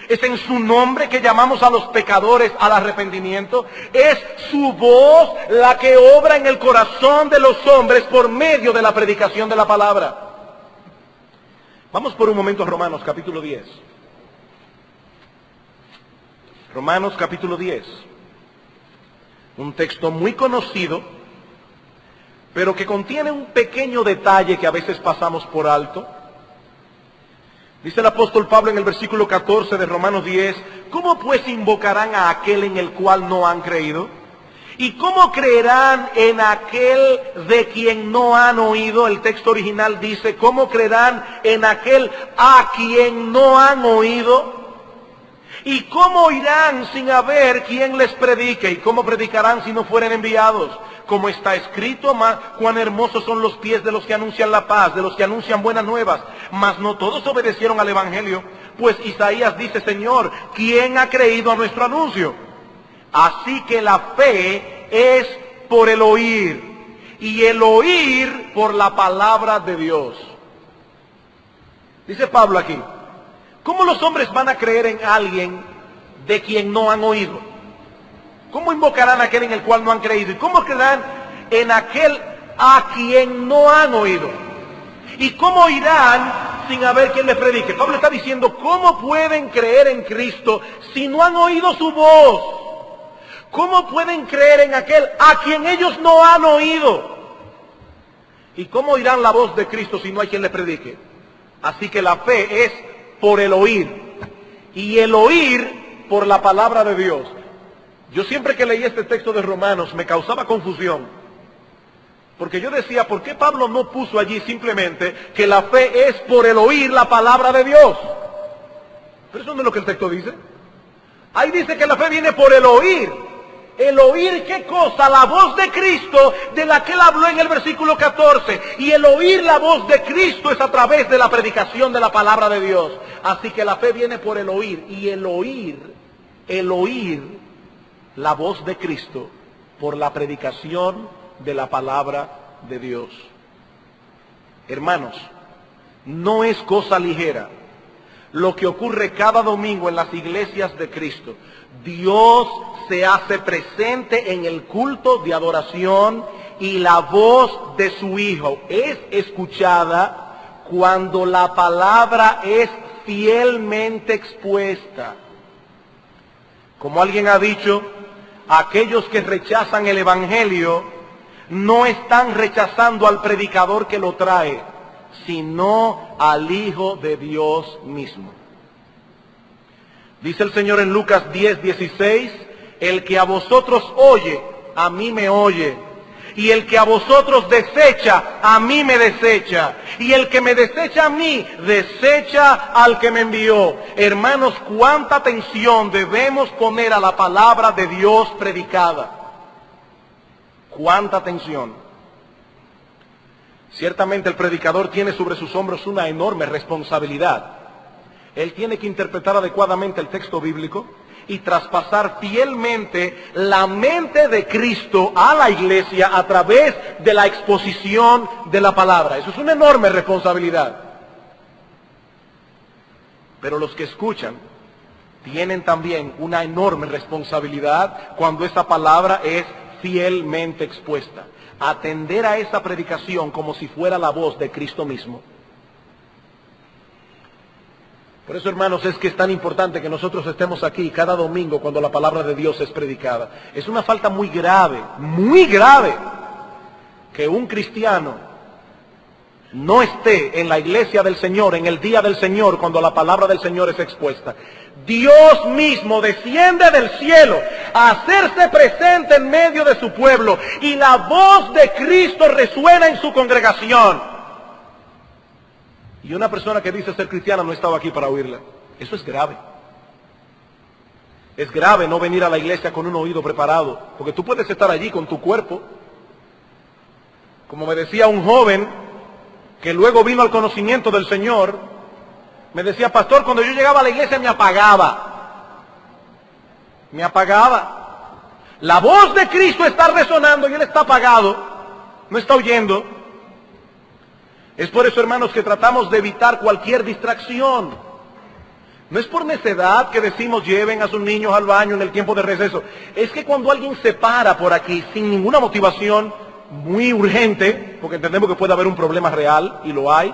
¿Es en su nombre que llamamos a los pecadores al arrepentimiento? ¿Es su voz la que obra en el corazón de los hombres por medio de la predicación de la palabra? Vamos por un momento a Romanos capítulo 10. Romanos capítulo 10. Un texto muy conocido, pero que contiene un pequeño detalle que a veces pasamos por alto. Dice el apóstol Pablo en el versículo 14 de Romanos 10, ¿cómo pues invocarán a aquel en el cual no han creído? ¿Y cómo creerán en aquel de quien no han oído? El texto original dice, ¿cómo creerán en aquel a quien no han oído? ¿Y cómo oirán sin haber quien les predique? ¿Y cómo predicarán si no fueren enviados? Como está escrito, cuán hermosos son los pies de los que anuncian la paz, de los que anuncian buenas nuevas. Mas no todos obedecieron al evangelio, pues Isaías dice, Señor, ¿quién ha creído a nuestro anuncio? Así que la fe es por el oír, y el oír por la palabra de Dios. Dice Pablo aquí, ¿cómo los hombres van a creer en alguien de quien no han oído? ¿Cómo invocarán a aquel en el cual no han creído? ¿Y cómo creerán en aquel a quien no han oído? ¿Y cómo oirán sin haber quien les predique? Pablo está diciendo, ¿cómo pueden creer en Cristo si no han oído su voz? ¿Cómo pueden creer en aquel a quien ellos no han oído? ¿Y cómo oirán la voz de Cristo si no hay quien les predique? Así que la fe es por el oír, y el oír por la palabra de Dios. Yo siempre que leí este texto de Romanos me causaba confusión, porque yo decía, ¿por qué Pablo no puso allí simplemente que la fe es por el oír la palabra de Dios? Pero eso no es lo que el texto dice. Ahí dice que la fe viene por el oír. ¿El oír qué cosa? La voz de Cristo, de la que él habló en el versículo 14. Y el oír la voz de Cristo es a través de la predicación de la palabra de Dios. Así que la fe viene por el oír. Y el oír la voz de Cristo por la predicación de la palabra de Dios. Hermanos, no es cosa ligera lo que ocurre cada domingo en las iglesias de Cristo. Dios se hace presente en el culto de adoración y la voz de su Hijo es escuchada cuando la palabra es fielmente expuesta. Como alguien ha dicho, aquellos que rechazan el evangelio no están rechazando al predicador que lo trae, sino al Hijo de Dios mismo. Dice el Señor en Lucas 10:16, el que a vosotros oye, a mí me oye. Y el que a vosotros desecha, a mí me desecha. Y el que me desecha a mí, desecha al que me envió. Hermanos, cuánta atención debemos poner a la palabra de Dios predicada. Cuánta atención. Ciertamente el predicador tiene sobre sus hombros una enorme responsabilidad. Él tiene que interpretar adecuadamente el texto bíblico y traspasar fielmente la mente de Cristo a la iglesia a través de la exposición de la palabra. Eso es una enorme responsabilidad. Pero los que escuchan tienen también una enorme responsabilidad cuando esa palabra es fielmente expuesta. Atender a esa predicación como si fuera la voz de Cristo mismo. Por eso, hermanos, es que es tan importante que nosotros estemos aquí cada domingo cuando la palabra de Dios es predicada. Es una falta muy grave, que un cristiano no esté en la iglesia del Señor, en el día del Señor, cuando la palabra del Señor es expuesta. Dios mismo desciende del cielo a hacerse presente en medio de su pueblo y la voz de Cristo resuena en su congregación. Y una persona que dice ser cristiana no estaba aquí para oírla. Eso es grave. Es grave no venir a la iglesia con un oído preparado, porque tú puedes estar allí con tu cuerpo. Como me decía un joven que luego vino al conocimiento del Señor, me decía, pastor, cuando yo llegaba a la iglesia me apagaba. Me apagaba. La voz de Cristo está resonando y Él está apagado, no está oyendo. Es por eso, hermanos, que tratamos de evitar cualquier distracción. No es por necedad que decimos lleven a sus niños al baño en el tiempo de receso. Es que cuando alguien se para por aquí sin ninguna motivación muy urgente, porque entendemos que puede haber un problema real, y lo hay.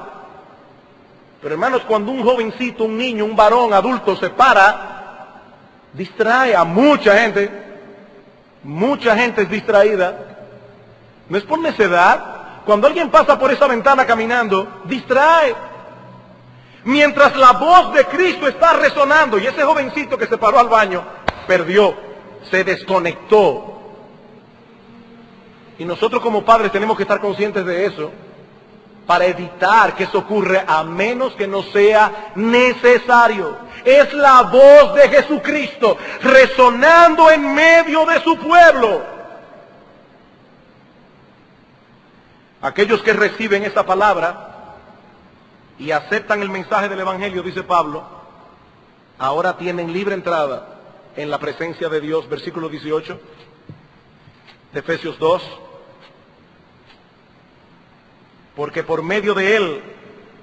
Pero hermanos, cuando un jovencito, un niño, un varón, adulto se para, distrae a mucha gente. Mucha gente es distraída. No es por necedad. Cuando alguien pasa por esa ventana caminando, distrae. Mientras la voz de Cristo está resonando y ese jovencito que se paró al baño, perdió, se desconectó. Y nosotros como padres tenemos que estar conscientes de eso para evitar que eso ocurra, a menos que no sea necesario. Es la voz de Jesucristo resonando en medio de su pueblo. Aquellos que reciben esta palabra y aceptan el mensaje del Evangelio, dice Pablo, ahora tienen libre entrada en la presencia de Dios. Versículo 18 de Efesios 2. Porque por medio de Él,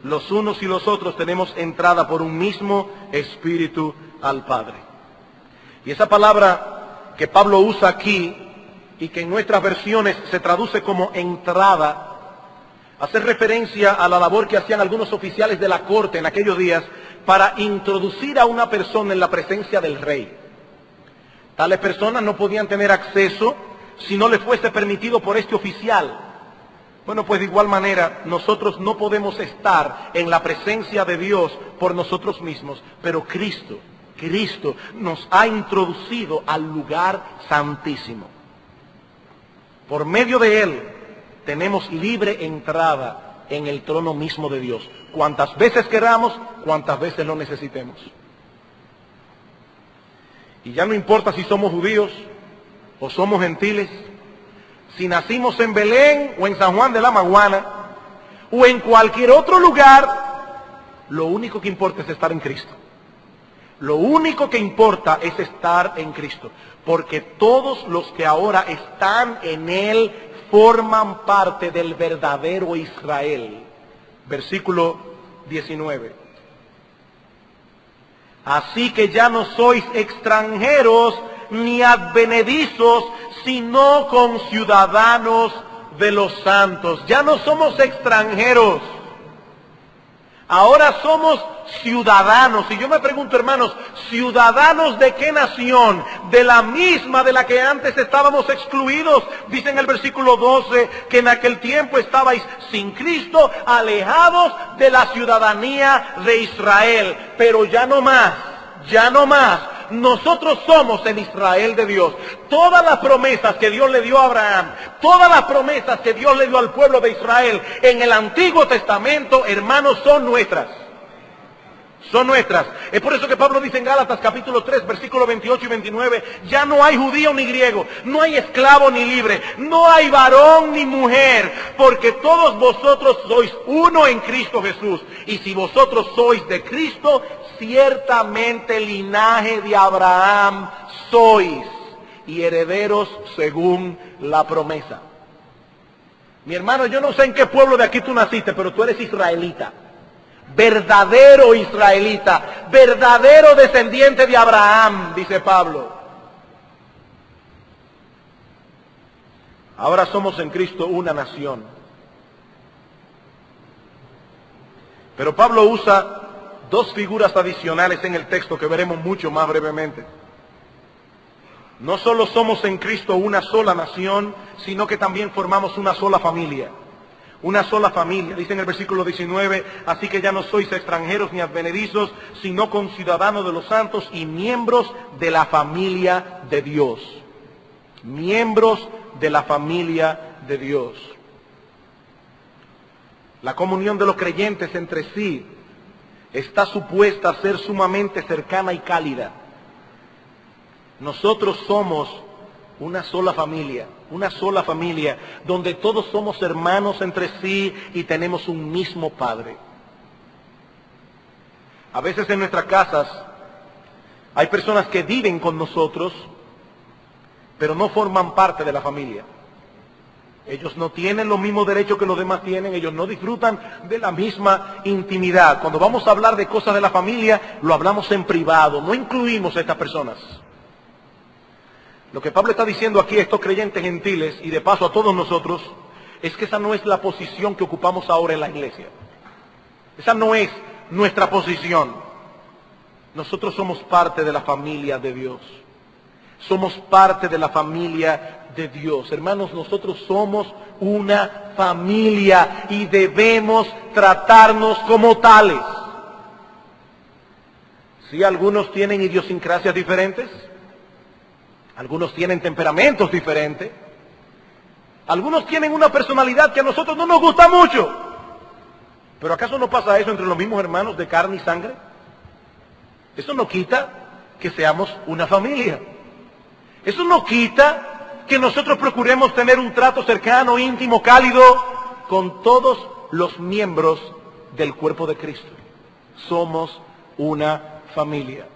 los unos y los otros tenemos entrada por un mismo Espíritu al Padre. Y esa palabra que Pablo usa aquí, y que en nuestras versiones se traduce como entrada, hace referencia a la labor que hacían algunos oficiales de la corte en aquellos días para introducir a una persona en la presencia del rey. Tales personas no podían tener acceso si no les fuese permitido por este oficial. Bueno, pues de igual manera, nosotros no podemos estar en la presencia de Dios por nosotros mismos, pero Cristo nos ha introducido al lugar santísimo. Por medio de Él tenemos libre entrada en el trono mismo de Dios, cuantas veces queramos, cuantas veces lo necesitemos. Y ya no importa si somos judíos o somos gentiles, si nacimos en Belén o en San Juan de la Maguana o en cualquier otro lugar, lo único que importa es estar en Cristo. Lo único que importa es estar en Cristo, porque todos los que ahora están en Él forman parte del verdadero Israel. Versículo 19. Así que ya no sois extranjeros ni advenedizos, sino conciudadanos de los santos. Ya no somos extranjeros, ahora somos ciudadanos. Y yo me pregunto, hermanos, ¿ciudadanos de qué nación? De la misma de la que antes estábamos excluidos. Dice en el versículo 12 que en aquel tiempo estabais sin Cristo, alejados de la ciudadanía de Israel. Pero ya no más, ya no más. Nosotros somos el Israel de Dios. Todas las promesas que Dios le dio a Abraham, todas las promesas que Dios le dio al pueblo de Israel en el Antiguo Testamento, hermanos, son nuestras. Son nuestras. Es por eso que Pablo dice en Gálatas capítulo 3, versículos 28 y 29, ya no hay judío ni griego, no hay esclavo ni libre, no hay varón ni mujer, porque todos vosotros sois uno en Cristo Jesús. Y si vosotros sois de Cristo, ciertamente linaje de Abraham sois, y herederos según la promesa. Mi hermano, yo no sé en qué pueblo de aquí tú naciste, pero tú eres israelita. Verdadero israelita, verdadero descendiente de Abraham, dice Pablo. Ahora somos en Cristo una nación. Pero Pablo usa dos figuras adicionales en el texto que veremos mucho más brevemente. No solo somos en Cristo una sola nación, sino que también formamos una sola familia. una sola familia. Dice en el versículo 19, así que ya no sois extranjeros ni advenedizos, sino conciudadanos de los santos y miembros de la familia de Dios. Miembros de la familia de Dios. La comunión de los creyentes entre sí está supuesta a ser sumamente cercana y cálida. Nosotros somos una sola familia, donde todos somos hermanos entre sí y tenemos un mismo Padre. A veces en nuestras casas hay personas que viven con nosotros, pero no forman parte de la familia. Ellos no tienen los mismos derechos que los demás tienen, ellos no disfrutan de la misma intimidad. Cuando vamos a hablar de cosas de la familia, lo hablamos en privado, no incluimos a estas personas. Lo que Pablo está diciendo aquí a estos creyentes gentiles, y de paso a todos nosotros, es que esa no es la posición que ocupamos ahora en la iglesia. Esa no es nuestra posición. Nosotros somos parte de la familia de Dios. Somos parte de la familia de Dios. Hermanos, nosotros somos una familia y debemos tratarnos como tales. Sí, algunos tienen idiosincrasias diferentes, algunos tienen temperamentos diferentes, algunos tienen una personalidad que a nosotros no nos gusta mucho. ¿Pero acaso no pasa eso entre los mismos hermanos de carne y sangre? Eso no quita que seamos una familia. Eso no quita que nosotros procuremos tener un trato cercano, íntimo, cálido con todos los miembros del cuerpo de Cristo. Somos una familia.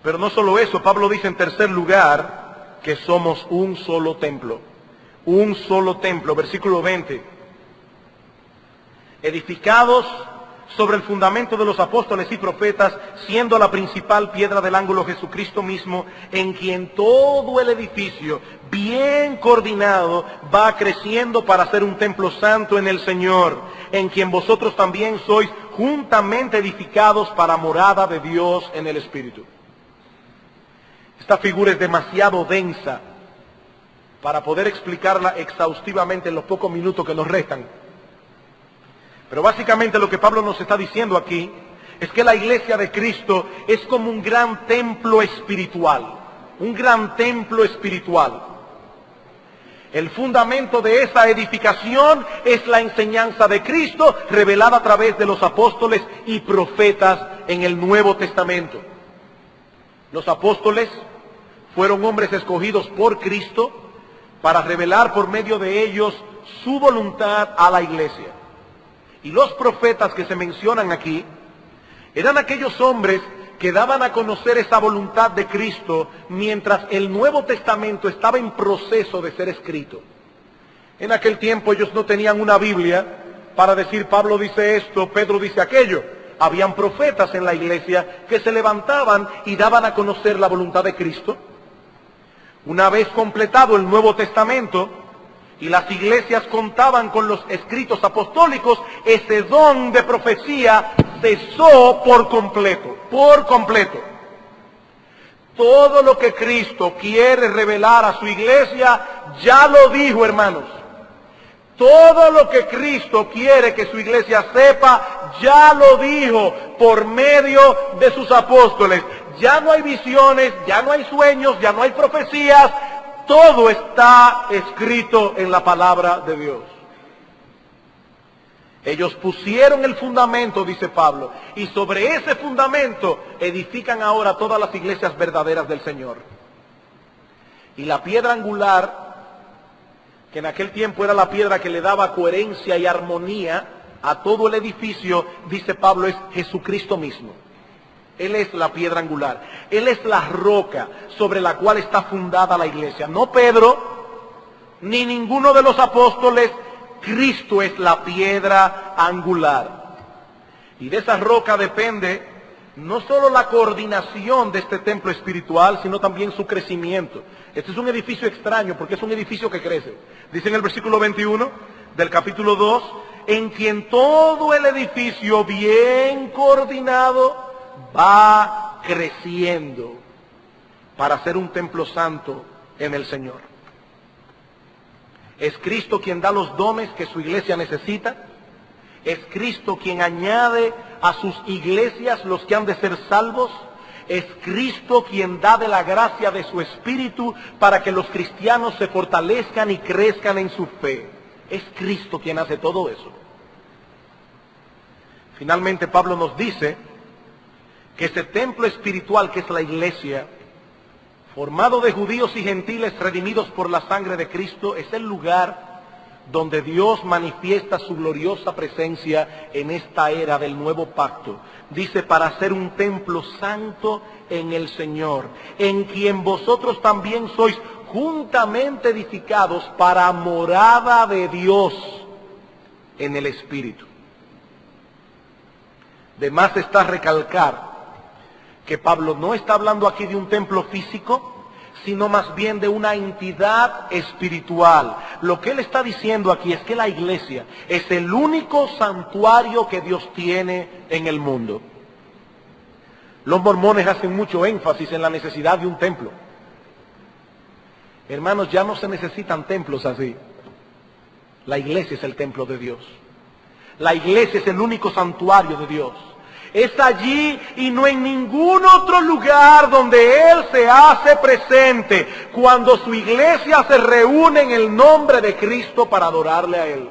Pero no solo eso, Pablo dice en tercer lugar que somos un solo templo. Un solo templo, versículo 20. Edificados sobre el fundamento de los apóstoles y profetas, siendo la principal piedra del ángulo Jesucristo mismo, en quien todo el edificio, bien coordinado, va creciendo para ser un templo santo en el Señor, en quien vosotros también sois juntamente edificados para morada de Dios en el Espíritu. Esta figura es demasiado densa para poder explicarla exhaustivamente en los pocos minutos que nos restan. Pero básicamente lo que Pablo nos está diciendo aquí es que la iglesia de Cristo es como un gran templo espiritual, un gran templo espiritual. El fundamento de esa edificación es la enseñanza de Cristo revelada a través de los apóstoles y profetas en el Nuevo Testamento. Los apóstoles fueron hombres escogidos por Cristo para revelar por medio de ellos su voluntad a la iglesia. Y los profetas que se mencionan aquí eran aquellos hombres que daban a conocer esa voluntad de Cristo mientras el Nuevo Testamento estaba en proceso de ser escrito. En aquel tiempo ellos no tenían una Biblia para decir Pablo dice esto, Pedro dice aquello. Habían profetas en la iglesia que se levantaban y daban a conocer la voluntad de Cristo. Una vez completado el Nuevo Testamento, y las iglesias contaban con los escritos apostólicos, ese don de profecía cesó por completo, por completo. Todo lo que Cristo quiere revelar a su iglesia, ya lo dijo, hermanos. Todo lo que Cristo quiere que su iglesia sepa, ya lo dijo por medio de sus apóstoles. Ya no hay visiones, ya no hay sueños, ya no hay profecías. Todo está escrito en la palabra de Dios. Ellos pusieron el fundamento, dice Pablo, y sobre ese fundamento edifican ahora todas las iglesias verdaderas del Señor. Y la piedra angular, que en aquel tiempo era la piedra que le daba coherencia y armonía a todo el edificio, dice Pablo, es Jesucristo mismo. Él es la piedra angular. Él es la roca sobre la cual está fundada la iglesia. No Pedro, ni ninguno de los apóstoles. Cristo es la piedra angular. Y de esa roca depende no solo la coordinación de este templo espiritual, sino también su crecimiento. Este es un edificio extraño porque es un edificio que crece. Dice en el versículo 21 del capítulo 2, en quien todo el edificio bien coordinado va creciendo para ser un templo santo en el Señor. ¿Es Cristo quien da los dones que su iglesia necesita? ¿Es Cristo quien añade a sus iglesias los que han de ser salvos? ¿Es Cristo quien da de la gracia de su Espíritu para que los cristianos se fortalezcan y crezcan en su fe? Es Cristo quien hace todo eso. Finalmente Pablo nos dice que ese templo espiritual que es la iglesia, formado de judíos y gentiles redimidos por la sangre de Cristo, es el lugar donde Dios manifiesta su gloriosa presencia en esta era del nuevo pacto. Dice, para ser un templo santo en el Señor, en quien vosotros también sois juntamente edificados para morada de Dios en el Espíritu. De más está recalcar que Pablo no está hablando aquí de un templo físico, sino más bien de una entidad espiritual. Lo que él está diciendo aquí es que la iglesia es el único santuario que Dios tiene en el mundo. Los mormones hacen mucho énfasis en la necesidad de un templo. Hermanos, ya no se necesitan templos así. La iglesia es el templo de Dios. La iglesia es el único santuario de Dios. Es allí y no en ningún otro lugar donde Él se hace presente cuando su iglesia se reúne en el nombre de Cristo para adorarle a Él.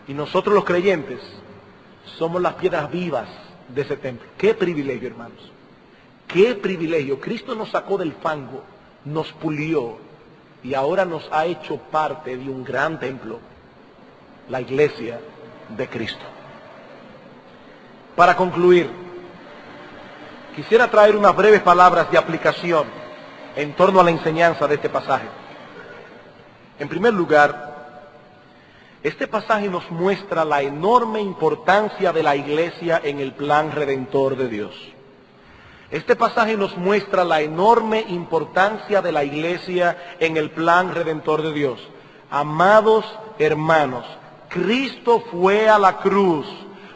Y nosotros los creyentes somos las piedras vivas de ese templo. ¡Qué privilegio, hermanos! ¡Qué privilegio! Cristo nos sacó del fango, nos pulió y ahora nos ha hecho parte de un gran templo, la iglesia de Cristo. Para concluir, quisiera traer unas breves palabras de aplicación en torno a la enseñanza de este pasaje. En primer lugar, este pasaje nos muestra la enorme importancia de la iglesia en el plan redentor de Dios. Este pasaje nos muestra la enorme importancia de la iglesia en el plan redentor de Dios. Amados hermanos, Cristo fue a la cruz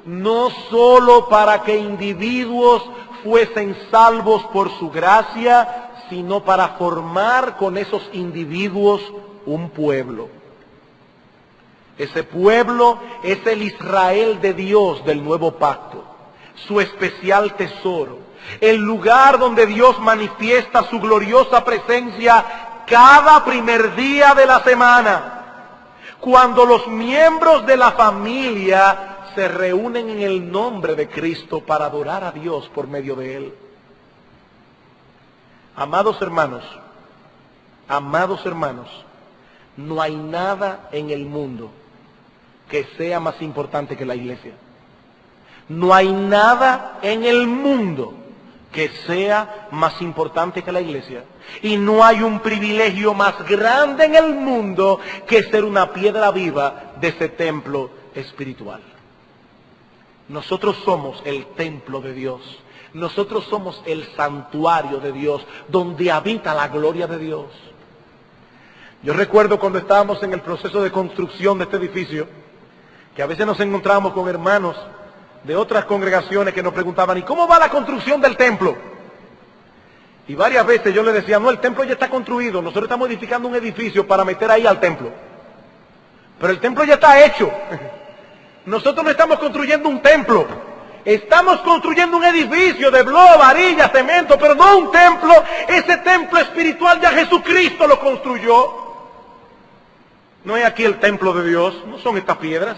no solo para que individuos fuesen salvos por su gracia, sino para formar con esos individuos un pueblo. Ese pueblo es el Israel de Dios del nuevo pacto, su especial tesoro, el lugar donde Dios manifiesta su gloriosa presencia cada primer día de la semana, cuando los miembros de la familia se reúnen en el nombre de Cristo para adorar a Dios por medio de Él. Amados hermanos, no hay nada en el mundo que sea más importante que la iglesia. No hay nada en el mundo que sea más importante que la iglesia. Y no hay un privilegio más grande en el mundo que ser una piedra viva de ese templo espiritual. Nosotros somos el templo de Dios. Nosotros somos el santuario de Dios, donde habita la gloria de Dios. Yo recuerdo cuando estábamos en el proceso de construcción de este edificio, que a veces nos encontrábamos con hermanos de otras congregaciones que nos preguntaban, ¿y cómo va la construcción del templo? Y varias veces yo les decía, no, el templo ya está construido, nosotros estamos edificando un edificio para meter ahí al templo. Pero el templo ya está hecho. Nosotros no estamos construyendo un templo, estamos construyendo un edificio de bloc, varilla, cemento, pero no un templo. Ese templo espiritual ya Jesucristo lo construyó. No es aquí el templo de Dios, no son estas piedras.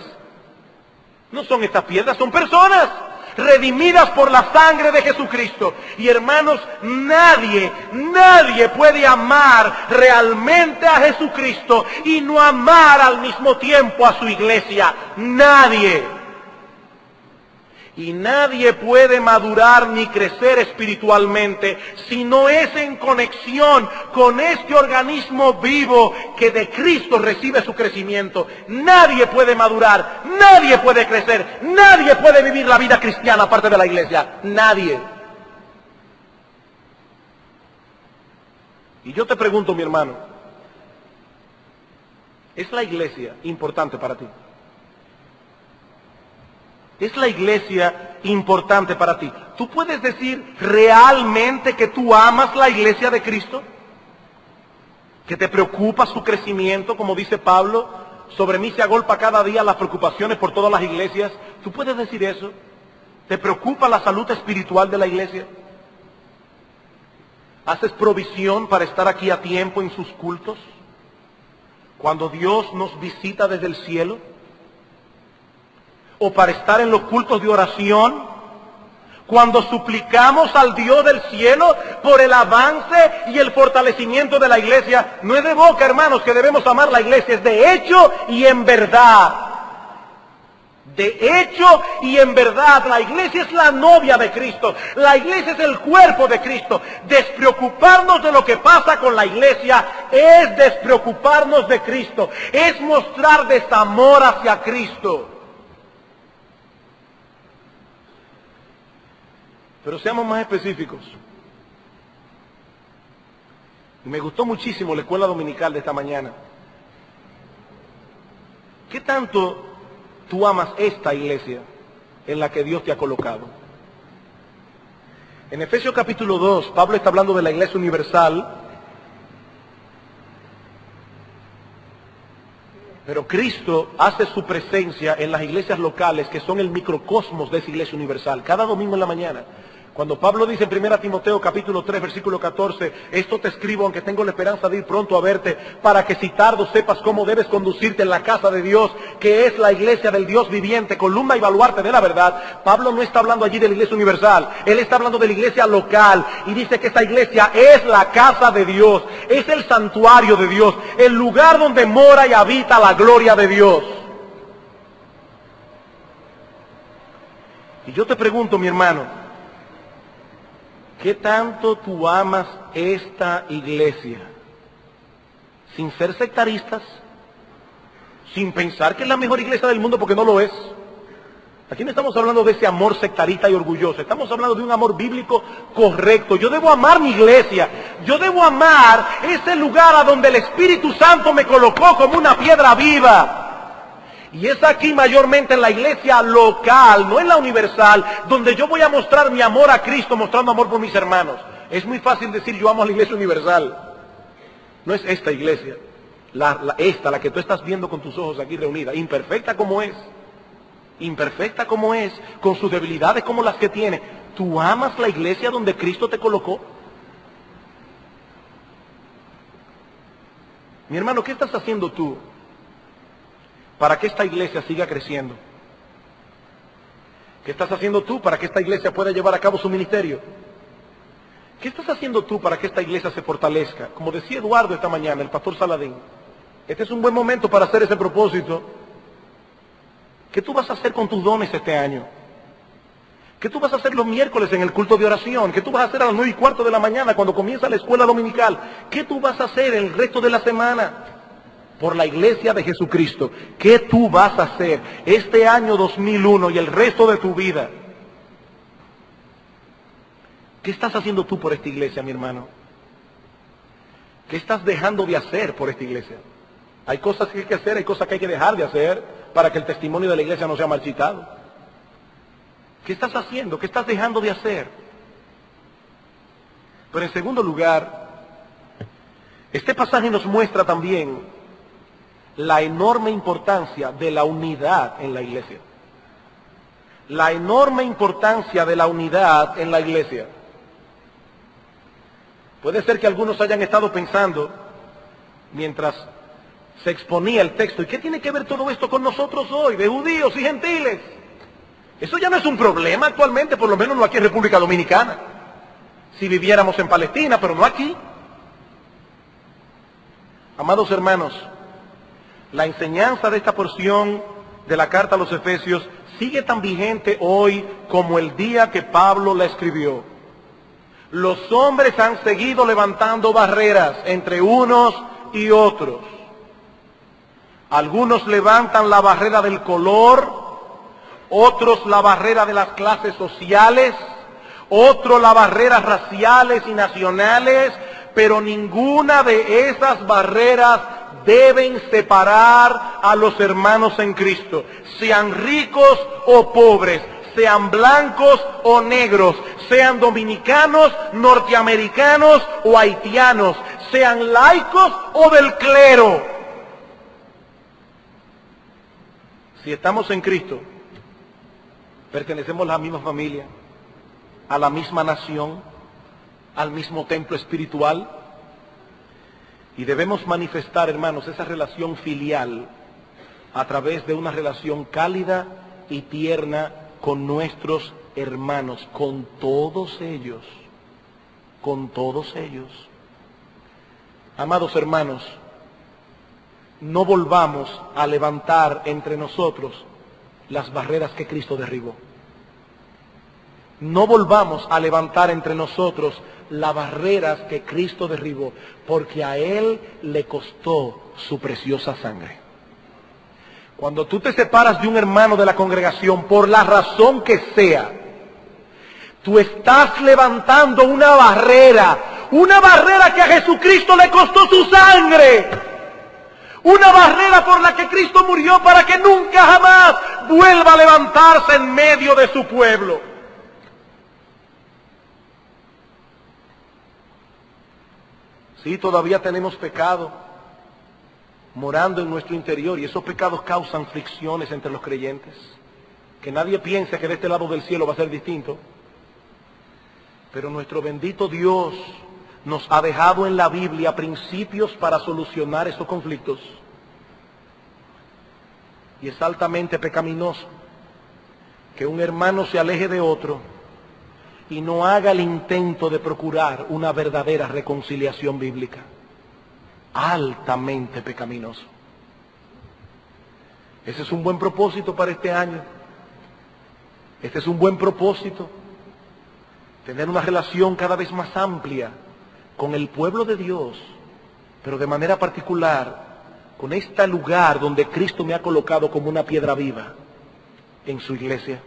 No son estas piedras, son personas redimidas por la sangre de Jesucristo. Y hermanos, nadie puede amar realmente a Jesucristo y no amar al mismo tiempo a su iglesia. Nadie. Y nadie puede madurar ni crecer espiritualmente si no es en conexión con este organismo vivo que de Cristo recibe su crecimiento. Nadie puede madurar, nadie puede crecer, nadie puede vivir la vida cristiana aparte de la iglesia. Nadie. Y yo te pregunto, mi hermano, ¿es la iglesia importante para ti? ¿Es la iglesia importante para ti? ¿Tú puedes decir realmente que tú amas la iglesia de Cristo? ¿Que te preocupa su crecimiento, como dice Pablo? Sobre mí se agolpa cada día las preocupaciones por todas las iglesias. ¿Tú puedes decir eso? ¿Te preocupa la salud espiritual de la iglesia? ¿Haces provisión para estar aquí a tiempo en sus cultos? Cuando Dios nos visita desde el cielo, o para estar en los cultos de oración, cuando suplicamos al Dios del cielo por el avance y el fortalecimiento de la iglesia. No es de boca, hermanos, que debemos amar la iglesia, es de hecho y en verdad. De hecho y en verdad, la iglesia es la novia de Cristo, la iglesia es el cuerpo de Cristo. Despreocuparnos de lo que pasa con la iglesia es despreocuparnos de Cristo, es mostrar desamor hacia Cristo. Pero seamos más específicos. Y me gustó muchísimo la escuela dominical de esta mañana. ¿Qué tanto tú amas esta iglesia en la que Dios te ha colocado? En Efesios capítulo 2, Pablo está hablando de la iglesia universal, pero Cristo hace su presencia en las iglesias locales, que son el microcosmos de esa iglesia universal, cada domingo en la mañana. Cuando Pablo dice en 1 Timoteo capítulo 3, versículo 14, esto te escribo aunque tengo la esperanza de ir pronto a verte, para que si tardo sepas cómo debes conducirte en la casa de Dios, que es la iglesia del Dios viviente, columna y baluarte de la verdad. Pablo no está hablando allí de la iglesia universal, él está hablando de la iglesia local, y dice que esta iglesia es la casa de Dios, es el santuario de Dios, el lugar donde mora y habita la gloria de Dios. Y yo te pregunto, mi hermano, ¿qué tanto tú amas esta iglesia? Sin ser sectaristas, sin pensar que es la mejor iglesia del mundo, porque no lo es. Aquí no estamos hablando de ese amor sectarista y orgulloso, estamos hablando de un amor bíblico correcto. Yo debo amar mi iglesia, yo debo amar ese lugar a donde el Espíritu Santo me colocó como una piedra viva. Y es aquí mayormente en la iglesia local, no en la universal, donde yo voy a mostrar mi amor a Cristo, mostrando amor por mis hermanos. Es muy fácil decir yo amo a la iglesia universal. No es esta iglesia, la que tú estás viendo con tus ojos aquí reunida, imperfecta como es, con sus debilidades como las que tiene. ¿Tú amas la iglesia donde Cristo te colocó? Mi hermano, ¿qué estás haciendo tú para que esta iglesia siga creciendo? ¿Qué estás haciendo tú para que esta iglesia pueda llevar a cabo su ministerio? ¿Qué estás haciendo tú para que esta iglesia se fortalezca? Como decía Eduardo esta mañana, el pastor Saladín, este es un buen momento para hacer ese propósito. ¿Qué tú vas a hacer con tus dones este año? ¿Qué tú vas a hacer los miércoles en el culto de oración? ¿Qué tú vas a hacer a las 9:15 de la mañana cuando comienza la escuela dominical? ¿Qué tú vas a hacer el resto de la semana por la iglesia de Jesucristo? ¿Qué tú vas a hacer este año 2001 y el resto de tu vida? ¿Qué estás haciendo tú por esta iglesia, mi hermano? ¿Qué estás dejando de hacer por esta iglesia? Hay cosas que hay que hacer, hay cosas que hay que dejar de hacer para que el testimonio de la iglesia no sea marchitado. ¿Qué estás haciendo? ¿Qué estás dejando de hacer? Pero en segundo lugar, este pasaje nos muestra también la enorme importancia de la unidad en la iglesia. La enorme importancia de la unidad en la iglesia. Puede ser que algunos hayan estado pensando, mientras se exponía el texto, ¿y qué tiene que ver todo esto con nosotros hoy, de judíos y gentiles? Eso ya no es un problema actualmente, por lo menos no aquí en República Dominicana. Si viviéramos en Palestina, pero no aquí. Amados hermanos, la enseñanza de esta porción de la carta a los Efesios sigue tan vigente hoy como el día que Pablo la escribió. Los hombres han seguido levantando barreras entre unos y otros. Algunos levantan la barrera del color, otros la barrera de las clases sociales, otros las barreras raciales y nacionales, pero ninguna de esas barreras deben separar a los hermanos en Cristo, sean ricos o pobres, sean blancos o negros, sean dominicanos, norteamericanos o haitianos, sean laicos o del clero. Si estamos en Cristo, pertenecemos a la misma familia, a la misma nación, al mismo templo espiritual, y debemos manifestar, hermanos, esa relación filial a través de una relación cálida y tierna con nuestros hermanos, con todos ellos, con todos ellos. Amados hermanos, no volvamos a levantar entre nosotros las barreras que Cristo derribó. No volvamos a levantar entre nosotros las barreras que Cristo derribó, porque a Él le costó su preciosa sangre. Cuando tú te separas de un hermano de la congregación, por la razón que sea, tú estás levantando una barrera que a Jesucristo le costó su sangre. Una barrera por la que Cristo murió para que nunca jamás vuelva a levantarse en medio de su pueblo. Sí, todavía tenemos pecado morando en nuestro interior y esos pecados causan fricciones entre los creyentes. Que nadie piense que de este lado del cielo va a ser distinto. Pero nuestro bendito Dios nos ha dejado en la Biblia principios para solucionar esos conflictos. Y es altamente pecaminoso que un hermano se aleje de otro y no haga el intento de procurar una verdadera reconciliación bíblica. Altamente pecaminoso. Ese es un buen propósito para este año. Este es un buen propósito. Tener una relación cada vez más amplia con el pueblo de Dios, pero de manera particular con este lugar donde Cristo me ha colocado como una piedra viva en su iglesia.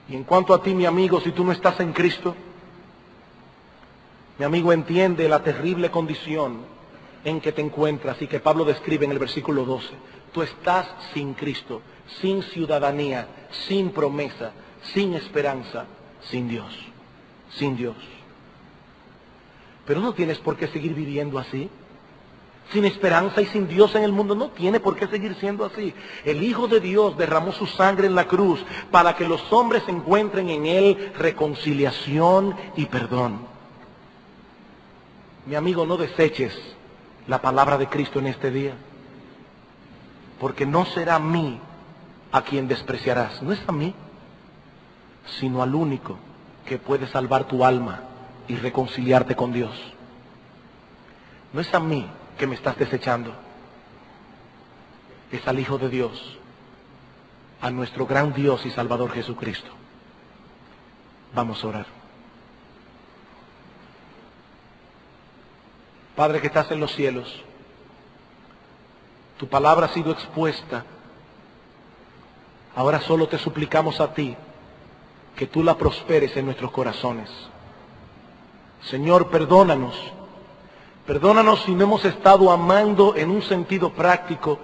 Y en cuanto a ti, mi amigo, si tú no estás en Cristo, mi amigo, entiende la terrible condición en que te encuentras y que Pablo describe en el versículo 12. Tú estás sin Cristo, sin ciudadanía, sin promesa, sin esperanza, sin Dios, sin Dios. Pero no tienes por qué seguir viviendo así. Sin esperanza y sin Dios en el mundo, no tiene por qué seguir siendo así. El Hijo de Dios derramó su sangre en la cruz para que los hombres encuentren en Él reconciliación y perdón. Mi amigo, no deseches la palabra de Cristo en este día, porque no será a mí a quien despreciarás. No es a mí, sino al único que puede salvar tu alma y reconciliarte con Dios. No es a mí que me estás desechando, es al Hijo de Dios, a nuestro gran Dios y Salvador Jesucristo. Vamos a orar. Padre que estás en los cielos, tu palabra ha sido expuesta. Ahora solo te suplicamos a ti que tú la prosperes en nuestros corazones. Señor, perdónanos. Perdónanos si no hemos estado amando en un sentido práctico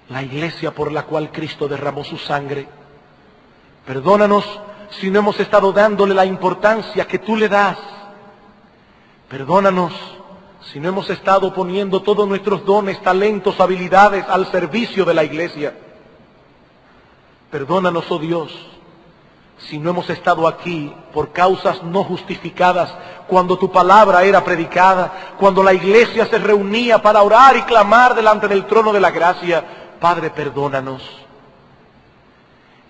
la iglesia por la cual Cristo derramó su sangre. Perdónanos si no hemos estado dándole la importancia que tú le das. Perdónanos si no hemos estado poniendo todos nuestros dones, talentos, habilidades al servicio de la iglesia. Perdónanos, oh Dios, si no hemos estado aquí por causas no justificadas, cuando tu palabra era predicada, cuando la iglesia se reunía para orar y clamar delante del trono de la gracia. Padre, perdónanos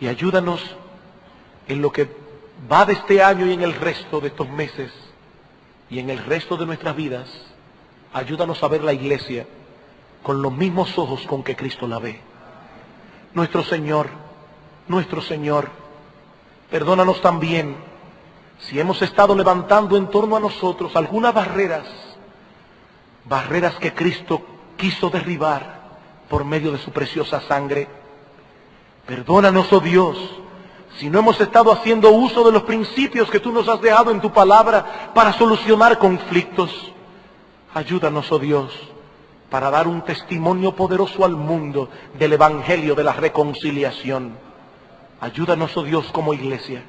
y ayúdanos en lo que va de este año y en el resto de estos meses y en el resto de nuestras vidas. Ayúdanos a ver la iglesia con los mismos ojos con que Cristo la ve. Nuestro Señor, perdónanos también si hemos estado levantando en torno a nosotros algunas barreras que Cristo quiso derribar por medio de su preciosa sangre. Perdónanos, oh Dios, si no hemos estado haciendo uso de los principios que tú nos has dejado en tu palabra para solucionar conflictos. Ayúdanos, oh Dios, para dar un testimonio poderoso al mundo del evangelio de la reconciliación. Ayúdanos, oh Dios, como iglesia,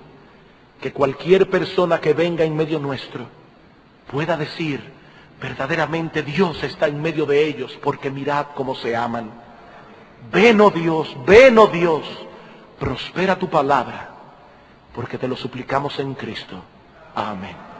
que cualquier persona que venga en medio nuestro pueda decir: verdaderamente Dios está en medio de ellos, porque mirad cómo se aman. Ven, oh Dios, prospera tu palabra, porque te lo suplicamos en Cristo. Amén.